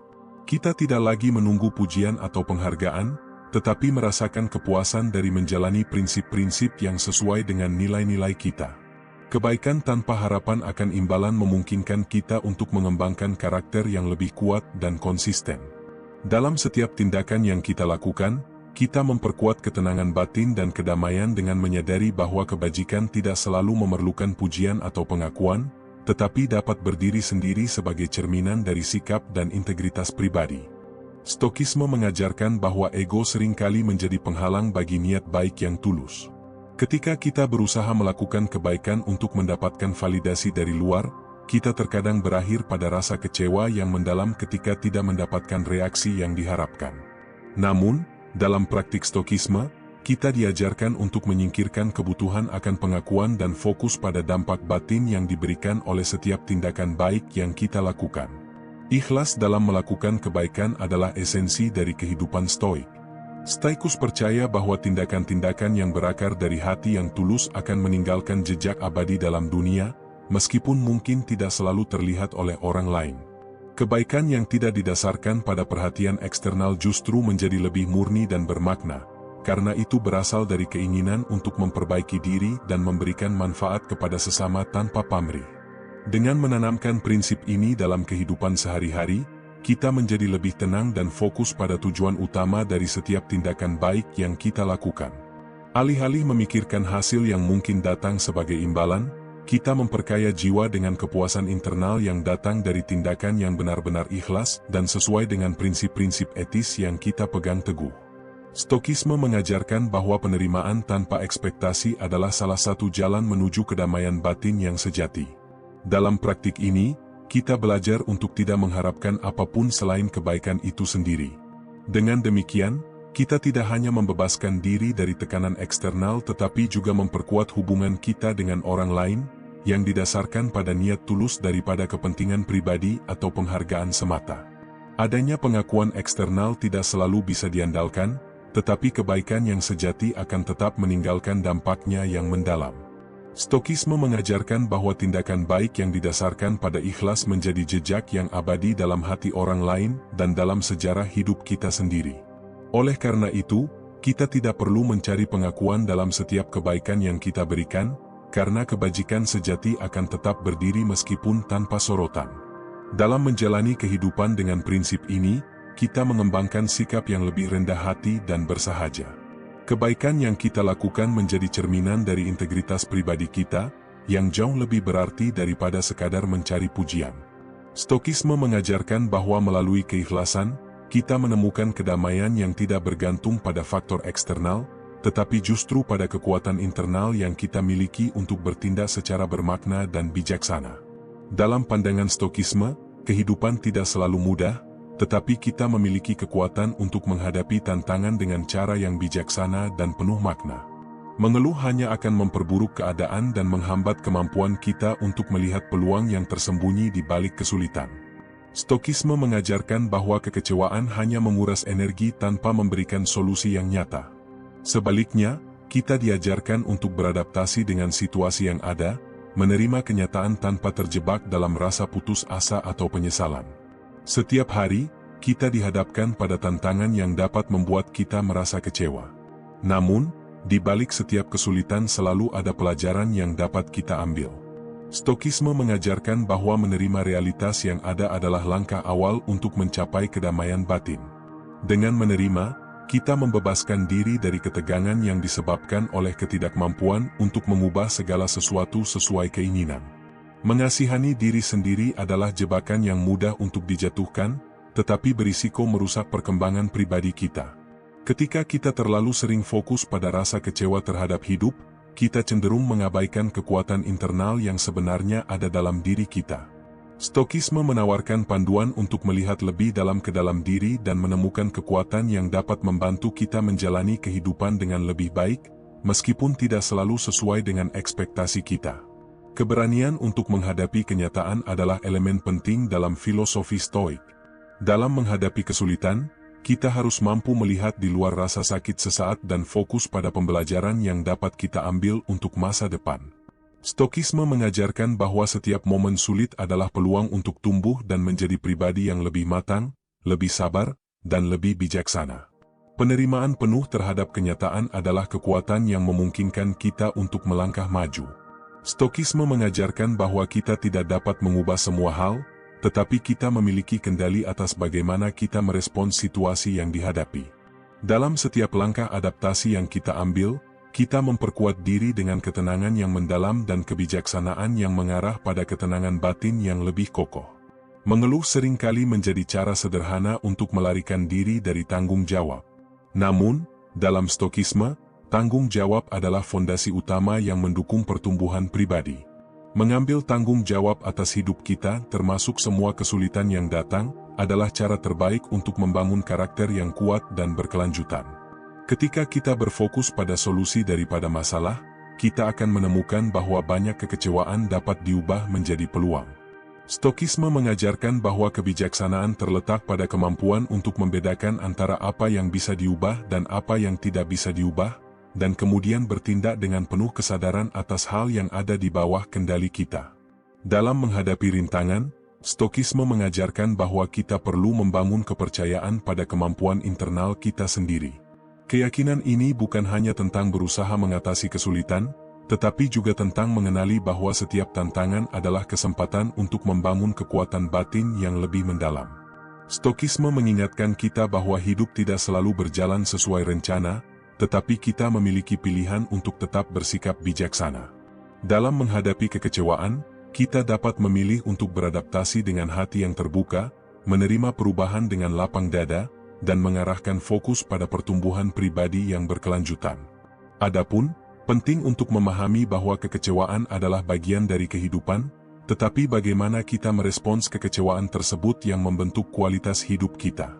Kita tidak lagi menunggu pujian atau penghargaan, tetapi merasakan kepuasan dari menjalani prinsip-prinsip yang sesuai dengan nilai-nilai kita. Kebaikan tanpa harapan akan imbalan memungkinkan kita untuk mengembangkan karakter yang lebih kuat dan konsisten. Dalam setiap tindakan yang kita lakukan, kita memperkuat ketenangan batin dan kedamaian dengan menyadari bahwa kebajikan tidak selalu memerlukan pujian atau pengakuan, tetapi dapat berdiri sendiri sebagai cerminan dari sikap dan integritas pribadi. Stokisme mengajarkan bahwa ego seringkali menjadi penghalang bagi niat baik yang tulus. Ketika kita berusaha melakukan kebaikan untuk mendapatkan validasi dari luar, kita terkadang berakhir pada rasa kecewa yang mendalam ketika tidak mendapatkan reaksi yang diharapkan. Namun, dalam praktik Stokisme, kita diajarkan untuk menyingkirkan kebutuhan akan pengakuan dan fokus pada dampak batin yang diberikan oleh setiap tindakan baik yang kita lakukan. Ikhlas dalam melakukan kebaikan adalah esensi dari kehidupan Stoik. Stoikus percaya bahwa tindakan-tindakan yang berakar dari hati yang tulus akan meninggalkan jejak abadi dalam dunia, meskipun mungkin tidak selalu terlihat oleh orang lain. Kebaikan yang tidak didasarkan pada perhatian eksternal justru menjadi lebih murni dan bermakna, karena itu berasal dari keinginan untuk memperbaiki diri dan memberikan manfaat kepada sesama tanpa pamrih. Dengan menanamkan prinsip ini dalam kehidupan sehari-hari, kita menjadi lebih tenang dan fokus pada tujuan utama dari setiap tindakan baik yang kita lakukan. Alih-alih memikirkan hasil yang mungkin datang sebagai imbalan, kita memperkaya jiwa dengan kepuasan internal yang datang dari tindakan yang benar-benar ikhlas dan sesuai dengan prinsip-prinsip etis yang kita pegang teguh. Stokisme mengajarkan bahwa penerimaan tanpa ekspektasi adalah salah satu jalan menuju kedamaian batin yang sejati. Dalam praktik ini, kita belajar untuk tidak mengharapkan apapun selain kebaikan itu sendiri. Dengan demikian, kita tidak hanya membebaskan diri dari tekanan eksternal tetapi juga memperkuat hubungan kita dengan orang lain, yang didasarkan pada niat tulus daripada kepentingan pribadi atau penghargaan semata. Adanya pengakuan eksternal tidak selalu bisa diandalkan, tetapi kebaikan yang sejati akan tetap meninggalkan dampaknya yang mendalam. Stokisme mengajarkan bahwa tindakan baik yang didasarkan pada ikhlas menjadi jejak yang abadi dalam hati orang lain dan dalam sejarah hidup kita sendiri. Oleh karena itu, kita tidak perlu mencari pengakuan dalam setiap kebaikan yang kita berikan, karena kebajikan sejati akan tetap berdiri meskipun tanpa sorotan. Dalam menjalani kehidupan dengan prinsip ini, kita mengembangkan sikap yang lebih rendah hati dan bersahaja. Kebaikan yang kita lakukan menjadi cerminan dari integritas pribadi kita, yang jauh lebih berarti daripada sekadar mencari pujian. Stokisme mengajarkan bahwa melalui keikhlasan, kita menemukan kedamaian yang tidak bergantung pada faktor eksternal, tetapi justru pada kekuatan internal yang kita miliki untuk bertindak secara bermakna dan bijaksana. Dalam pandangan Stokisme, kehidupan tidak selalu mudah, tetapi kita memiliki kekuatan untuk menghadapi tantangan dengan cara yang bijaksana dan penuh makna. Mengeluh hanya akan memperburuk keadaan dan menghambat kemampuan kita untuk melihat peluang yang tersembunyi di balik kesulitan. Stokisme mengajarkan bahwa kekecewaan hanya menguras energi tanpa memberikan solusi yang nyata. Sebaliknya, kita diajarkan untuk beradaptasi dengan situasi yang ada, menerima kenyataan tanpa terjebak dalam rasa putus asa atau penyesalan. Setiap hari, kita dihadapkan pada tantangan yang dapat membuat kita merasa kecewa. Namun, di balik setiap kesulitan selalu ada pelajaran yang dapat kita ambil. Stokisme mengajarkan bahwa menerima realitas yang ada adalah langkah awal untuk mencapai kedamaian batin. Dengan menerima, kita membebaskan diri dari ketegangan yang disebabkan oleh ketidakmampuan untuk mengubah segala sesuatu sesuai keinginan. Mengasihani diri sendiri adalah jebakan yang mudah untuk dijatuhkan, tetapi berisiko merusak perkembangan pribadi kita. Ketika kita terlalu sering fokus pada rasa kecewa terhadap hidup, kita cenderung mengabaikan kekuatan internal yang sebenarnya ada dalam diri kita. Stokisme menawarkan panduan untuk melihat lebih dalam ke dalam diri dan menemukan kekuatan yang dapat membantu kita menjalani kehidupan dengan lebih baik, meskipun tidak selalu sesuai dengan ekspektasi kita. Keberanian untuk menghadapi kenyataan adalah elemen penting dalam filosofi Stoik. Dalam menghadapi kesulitan, kita harus mampu melihat di luar rasa sakit sesaat dan fokus pada pembelajaran yang dapat kita ambil untuk masa depan. Stokisme mengajarkan bahwa setiap momen sulit adalah peluang untuk tumbuh dan menjadi pribadi yang lebih matang, lebih sabar, dan lebih bijaksana. Penerimaan penuh terhadap kenyataan adalah kekuatan yang memungkinkan kita untuk melangkah maju. Stokisme mengajarkan bahwa kita tidak dapat mengubah semua hal, tetapi kita memiliki kendali atas bagaimana kita merespons situasi yang dihadapi. Dalam setiap langkah adaptasi yang kita ambil, kita memperkuat diri dengan ketenangan yang mendalam dan kebijaksanaan yang mengarah pada ketenangan batin yang lebih kokoh. Mengeluh seringkali menjadi cara sederhana untuk melarikan diri dari tanggung jawab. Namun, dalam Stokisme, tanggung jawab adalah fondasi utama yang mendukung pertumbuhan pribadi. Mengambil tanggung jawab atas hidup kita, termasuk semua kesulitan yang datang, adalah cara terbaik untuk membangun karakter yang kuat dan berkelanjutan. Ketika kita berfokus pada solusi daripada masalah, kita akan menemukan bahwa banyak kekecewaan dapat diubah menjadi peluang. Stokisme mengajarkan bahwa kebijaksanaan terletak pada kemampuan untuk membedakan antara apa yang bisa diubah dan apa yang tidak bisa diubah, dan kemudian bertindak dengan penuh kesadaran atas hal yang ada di bawah kendali kita. Dalam menghadapi rintangan, Stokisme mengajarkan bahwa kita perlu membangun kepercayaan pada kemampuan internal kita sendiri. Keyakinan ini bukan hanya tentang berusaha mengatasi kesulitan, tetapi juga tentang mengenali bahwa setiap tantangan adalah kesempatan untuk membangun kekuatan batin yang lebih mendalam. Stokisme mengingatkan kita bahwa hidup tidak selalu berjalan sesuai rencana, tetapi kita memiliki pilihan untuk tetap bersikap bijaksana. Dalam menghadapi kekecewaan, kita dapat memilih untuk beradaptasi dengan hati yang terbuka, menerima perubahan dengan lapang dada, dan mengarahkan fokus pada pertumbuhan pribadi yang berkelanjutan. Adapun, penting untuk memahami bahwa kekecewaan adalah bagian dari kehidupan, tetapi bagaimana kita merespons kekecewaan tersebut yang membentuk kualitas hidup kita.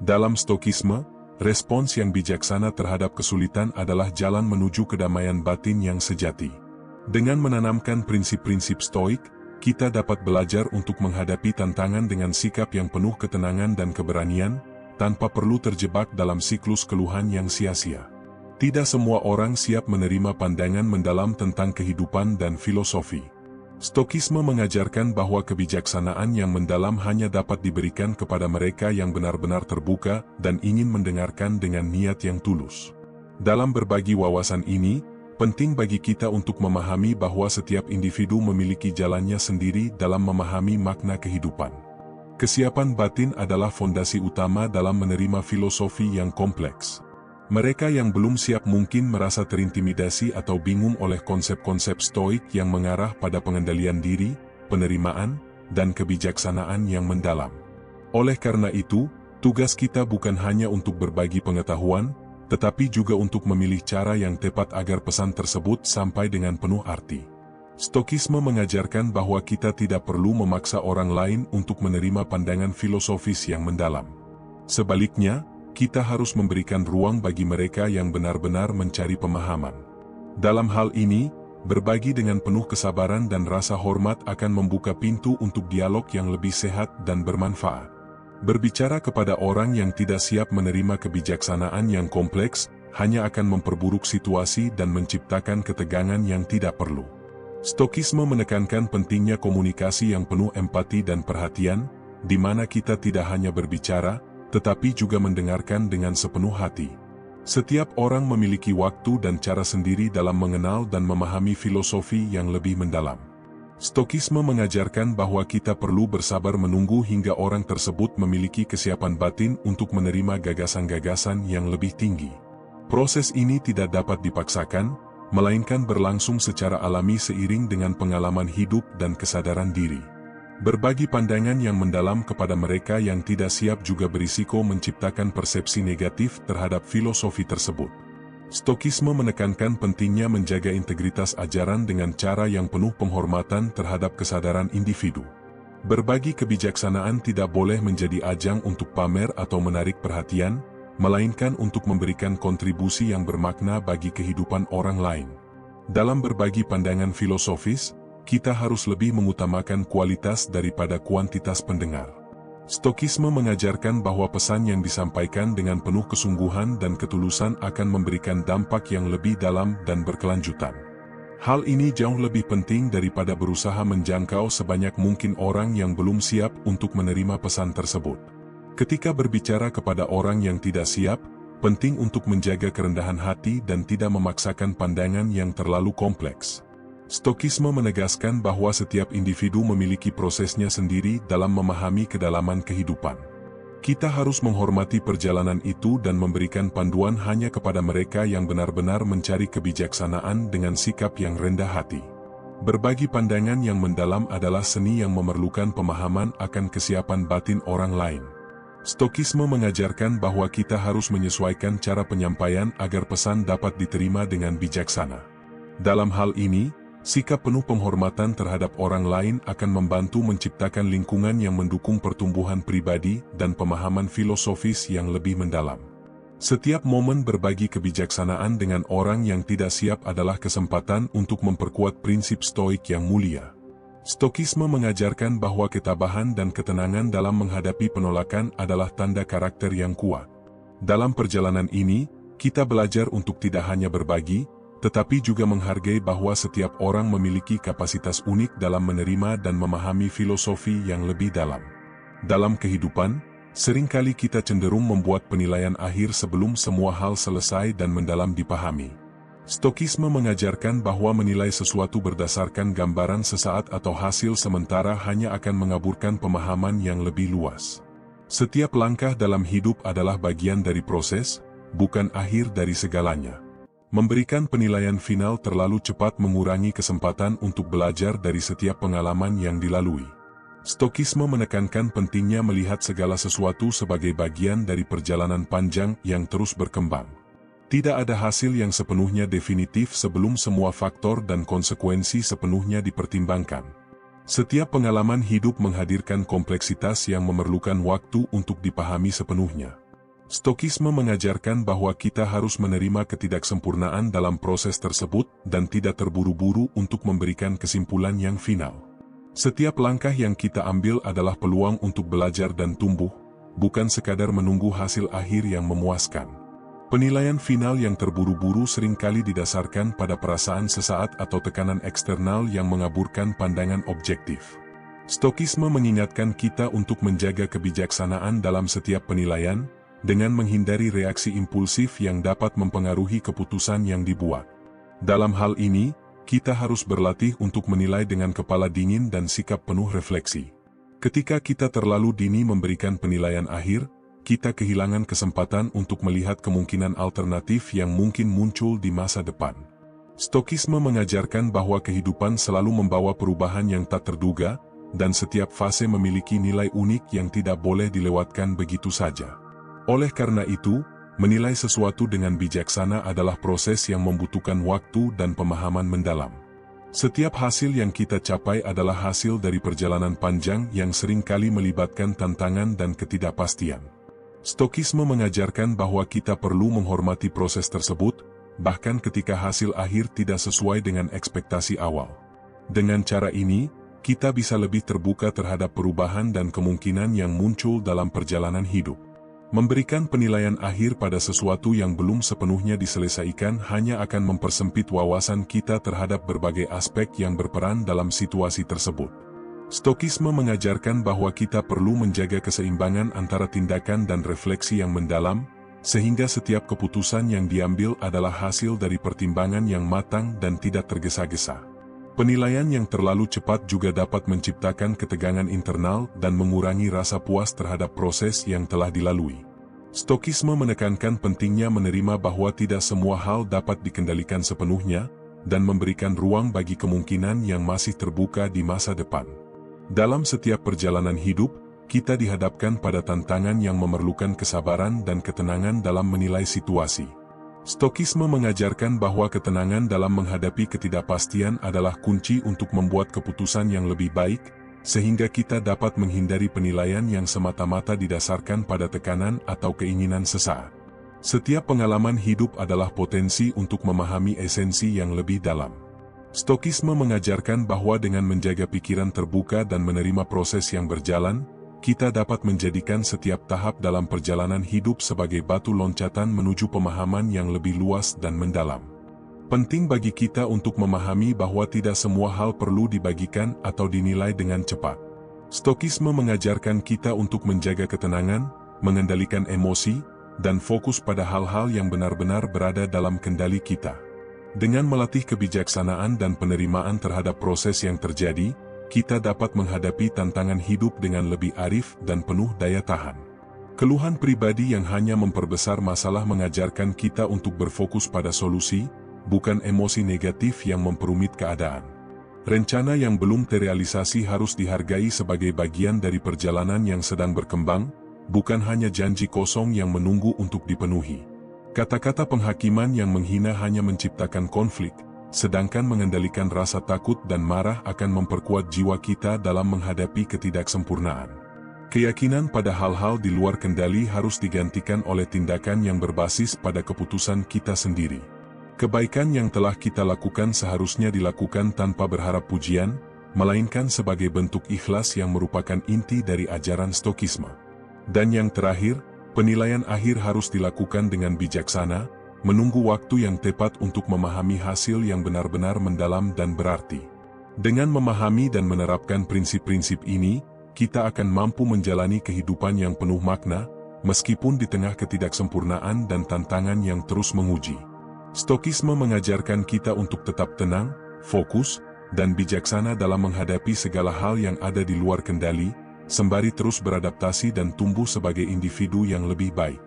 Dalam Stokisme, respons yang bijaksana terhadap kesulitan adalah jalan menuju kedamaian batin yang sejati. Dengan menanamkan prinsip-prinsip Stoik, kita dapat belajar untuk menghadapi tantangan dengan sikap yang penuh ketenangan dan keberanian, tanpa perlu terjebak dalam siklus keluhan yang sia-sia. Tidak semua orang siap menerima pandangan mendalam tentang kehidupan dan filosofi. Stokisme mengajarkan bahwa kebijaksanaan yang mendalam hanya dapat diberikan kepada mereka yang benar-benar terbuka dan ingin mendengarkan dengan niat yang tulus. Dalam berbagi wawasan ini, penting bagi kita untuk memahami bahwa setiap individu memiliki jalannya sendiri dalam memahami makna kehidupan. Kesiapan batin adalah fondasi utama dalam menerima filosofi yang kompleks. Mereka yang belum siap mungkin merasa terintimidasi atau bingung oleh konsep-konsep Stoik yang mengarah pada pengendalian diri, penerimaan, dan kebijaksanaan yang mendalam. Oleh karena itu, tugas kita bukan hanya untuk berbagi pengetahuan, tetapi juga untuk memilih cara yang tepat agar pesan tersebut sampai dengan penuh arti. Stokisme mengajarkan bahwa kita tidak perlu memaksa orang lain untuk menerima pandangan filosofis yang mendalam. Sebaliknya, kita harus memberikan ruang bagi mereka yang benar-benar mencari pemahaman. Dalam hal ini, berbagi dengan penuh kesabaran dan rasa hormat akan membuka pintu untuk dialog yang lebih sehat dan bermanfaat. Berbicara kepada orang yang tidak siap menerima kebijaksanaan yang kompleks, hanya akan memperburuk situasi dan menciptakan ketegangan yang tidak perlu. Stokisme menekankan pentingnya komunikasi yang penuh empati dan perhatian, di mana kita tidak hanya berbicara, tetapi juga mendengarkan dengan sepenuh hati. Setiap orang memiliki waktu dan cara sendiri dalam mengenal dan memahami filosofi yang lebih mendalam. Stokisme mengajarkan bahwa kita perlu bersabar menunggu hingga orang tersebut memiliki kesiapan batin untuk menerima gagasan-gagasan yang lebih tinggi. Proses ini tidak dapat dipaksakan, melainkan berlangsung secara alami seiring dengan pengalaman hidup dan kesadaran diri. Berbagi pandangan yang mendalam kepada mereka yang tidak siap juga berisiko menciptakan persepsi negatif terhadap filosofi tersebut. Stokisme menekankan pentingnya menjaga integritas ajaran dengan cara yang penuh penghormatan terhadap kesadaran individu. Berbagi kebijaksanaan tidak boleh menjadi ajang untuk pamer atau menarik perhatian, melainkan untuk memberikan kontribusi yang bermakna bagi kehidupan orang lain. Dalam berbagi pandangan filosofis, kita harus lebih mengutamakan kualitas daripada kuantitas pendengar. Stokisme mengajarkan bahwa pesan yang disampaikan dengan penuh kesungguhan dan ketulusan akan memberikan dampak yang lebih dalam dan berkelanjutan. Hal ini jauh lebih penting daripada berusaha menjangkau sebanyak mungkin orang yang belum siap untuk menerima pesan tersebut. Ketika berbicara kepada orang yang tidak siap, penting untuk menjaga kerendahan hati dan tidak memaksakan pandangan yang terlalu kompleks. Stokisme menegaskan bahwa setiap individu memiliki prosesnya sendiri dalam memahami kedalaman kehidupan. Kita harus menghormati perjalanan itu dan memberikan panduan hanya kepada mereka yang benar-benar mencari kebijaksanaan dengan sikap yang rendah hati. Berbagi pandangan yang mendalam adalah seni yang memerlukan pemahaman akan kesiapan batin orang lain. Stokisme mengajarkan bahwa kita harus menyesuaikan cara penyampaian agar pesan dapat diterima dengan bijaksana. Dalam hal ini, sikap penuh penghormatan terhadap orang lain akan membantu menciptakan lingkungan yang mendukung pertumbuhan pribadi dan pemahaman filosofis yang lebih mendalam. Setiap momen berbagi kebijaksanaan dengan orang yang tidak siap adalah kesempatan untuk memperkuat prinsip stoik yang mulia. Stokisme mengajarkan bahwa ketabahan dan ketenangan dalam menghadapi penolakan adalah tanda karakter yang kuat. Dalam perjalanan ini, kita belajar untuk tidak hanya berbagi, tetapi juga menghargai bahwa setiap orang memiliki kapasitas unik dalam menerima dan memahami filosofi yang lebih dalam. Dalam kehidupan, seringkali kita cenderung membuat penilaian akhir sebelum semua hal selesai dan mendalam dipahami. Stokisme mengajarkan bahwa menilai sesuatu berdasarkan gambaran sesaat atau hasil sementara hanya akan mengaburkan pemahaman yang lebih luas. Setiap langkah dalam hidup adalah bagian dari proses, bukan akhir dari segalanya. Memberikan penilaian final terlalu cepat mengurangi kesempatan untuk belajar dari setiap pengalaman yang dilalui. Stokisme menekankan pentingnya melihat segala sesuatu sebagai bagian dari perjalanan panjang yang terus berkembang. Tidak ada hasil yang sepenuhnya definitif sebelum semua faktor dan konsekuensi sepenuhnya dipertimbangkan. Setiap pengalaman hidup menghadirkan kompleksitas yang memerlukan waktu untuk dipahami sepenuhnya. Stokisme mengajarkan bahwa kita harus menerima ketidaksempurnaan dalam proses tersebut dan tidak terburu-buru untuk memberikan kesimpulan yang final. Setiap langkah yang kita ambil adalah peluang untuk belajar dan tumbuh, bukan sekadar menunggu hasil akhir yang memuaskan. Penilaian final yang terburu-buru seringkali didasarkan pada perasaan sesaat atau tekanan eksternal yang mengaburkan pandangan objektif. Stokisme mengingatkan kita untuk menjaga kebijaksanaan dalam setiap penilaian, dengan menghindari reaksi impulsif yang dapat mempengaruhi keputusan yang dibuat. Dalam hal ini, kita harus berlatih untuk menilai dengan kepala dingin dan sikap penuh refleksi. Ketika kita terlalu dini memberikan penilaian akhir, kita kehilangan kesempatan untuk melihat kemungkinan alternatif yang mungkin muncul di masa depan. Stokisme mengajarkan bahwa kehidupan selalu membawa perubahan yang tak terduga, dan setiap fase memiliki nilai unik yang tidak boleh dilewatkan begitu saja. Oleh karena itu, menilai sesuatu dengan bijaksana adalah proses yang membutuhkan waktu dan pemahaman mendalam. Setiap hasil yang kita capai adalah hasil dari perjalanan panjang yang seringkali melibatkan tantangan dan ketidakpastian. Stokisme mengajarkan bahwa kita perlu menghormati proses tersebut, bahkan ketika hasil akhir tidak sesuai dengan ekspektasi awal. Dengan cara ini, kita bisa lebih terbuka terhadap perubahan dan kemungkinan yang muncul dalam perjalanan hidup. Memberikan penilaian akhir pada sesuatu yang belum sepenuhnya diselesaikan hanya akan mempersempit wawasan kita terhadap berbagai aspek yang berperan dalam situasi tersebut. Stokisme mengajarkan bahwa kita perlu menjaga keseimbangan antara tindakan dan refleksi yang mendalam, sehingga setiap keputusan yang diambil adalah hasil dari pertimbangan yang matang dan tidak tergesa-gesa. Penilaian yang terlalu cepat juga dapat menciptakan ketegangan internal dan mengurangi rasa puas terhadap proses yang telah dilalui. Stokisme menekankan pentingnya menerima bahwa tidak semua hal dapat dikendalikan sepenuhnya, dan memberikan ruang bagi kemungkinan yang masih terbuka di masa depan. Dalam setiap perjalanan hidup, kita dihadapkan pada tantangan yang memerlukan kesabaran dan ketenangan dalam menilai situasi. Stokisme mengajarkan bahwa ketenangan dalam menghadapi ketidakpastian adalah kunci untuk membuat keputusan yang lebih baik, sehingga kita dapat menghindari penilaian yang semata-mata didasarkan pada tekanan atau keinginan sesaat. Setiap pengalaman hidup adalah potensi untuk memahami esensi yang lebih dalam. Stokisme mengajarkan bahwa dengan menjaga pikiran terbuka dan menerima proses yang berjalan, kita dapat menjadikan setiap tahap dalam perjalanan hidup sebagai batu loncatan menuju pemahaman yang lebih luas dan mendalam. Penting bagi kita untuk memahami bahwa tidak semua hal perlu dibagikan atau dinilai dengan cepat. Stokisme mengajarkan kita untuk menjaga ketenangan, mengendalikan emosi, dan fokus pada hal-hal yang benar-benar berada dalam kendali kita. Dengan melatih kebijaksanaan dan penerimaan terhadap proses yang terjadi, kita dapat menghadapi tantangan hidup dengan lebih arif dan penuh daya tahan. Keluhan pribadi yang hanya memperbesar masalah mengajarkan kita untuk berfokus pada solusi, bukan emosi negatif yang memperumit keadaan. Rencana yang belum terrealisasi harus dihargai sebagai bagian dari perjalanan yang sedang berkembang, bukan hanya janji kosong yang menunggu untuk dipenuhi. Kata-kata penghakiman yang menghina hanya menciptakan konflik, sedangkan mengendalikan rasa takut dan marah akan memperkuat jiwa kita dalam menghadapi ketidaksempurnaan. Keyakinan pada hal-hal di luar kendali harus digantikan oleh tindakan yang berbasis pada keputusan kita sendiri. Kebaikan yang telah kita lakukan seharusnya dilakukan tanpa berharap pujian, melainkan sebagai bentuk ikhlas yang merupakan inti dari ajaran Stokisme. Dan yang terakhir, penilaian akhir harus dilakukan dengan bijaksana, menunggu waktu yang tepat untuk memahami hasil yang benar-benar mendalam dan berarti. Dengan memahami dan menerapkan prinsip-prinsip ini, kita akan mampu menjalani kehidupan yang penuh makna, meskipun di tengah ketidaksempurnaan dan tantangan yang terus menguji. Stokisme mengajarkan kita untuk tetap tenang, fokus, dan bijaksana dalam menghadapi segala hal yang ada di luar kendali, sembari terus beradaptasi dan tumbuh sebagai individu yang lebih baik.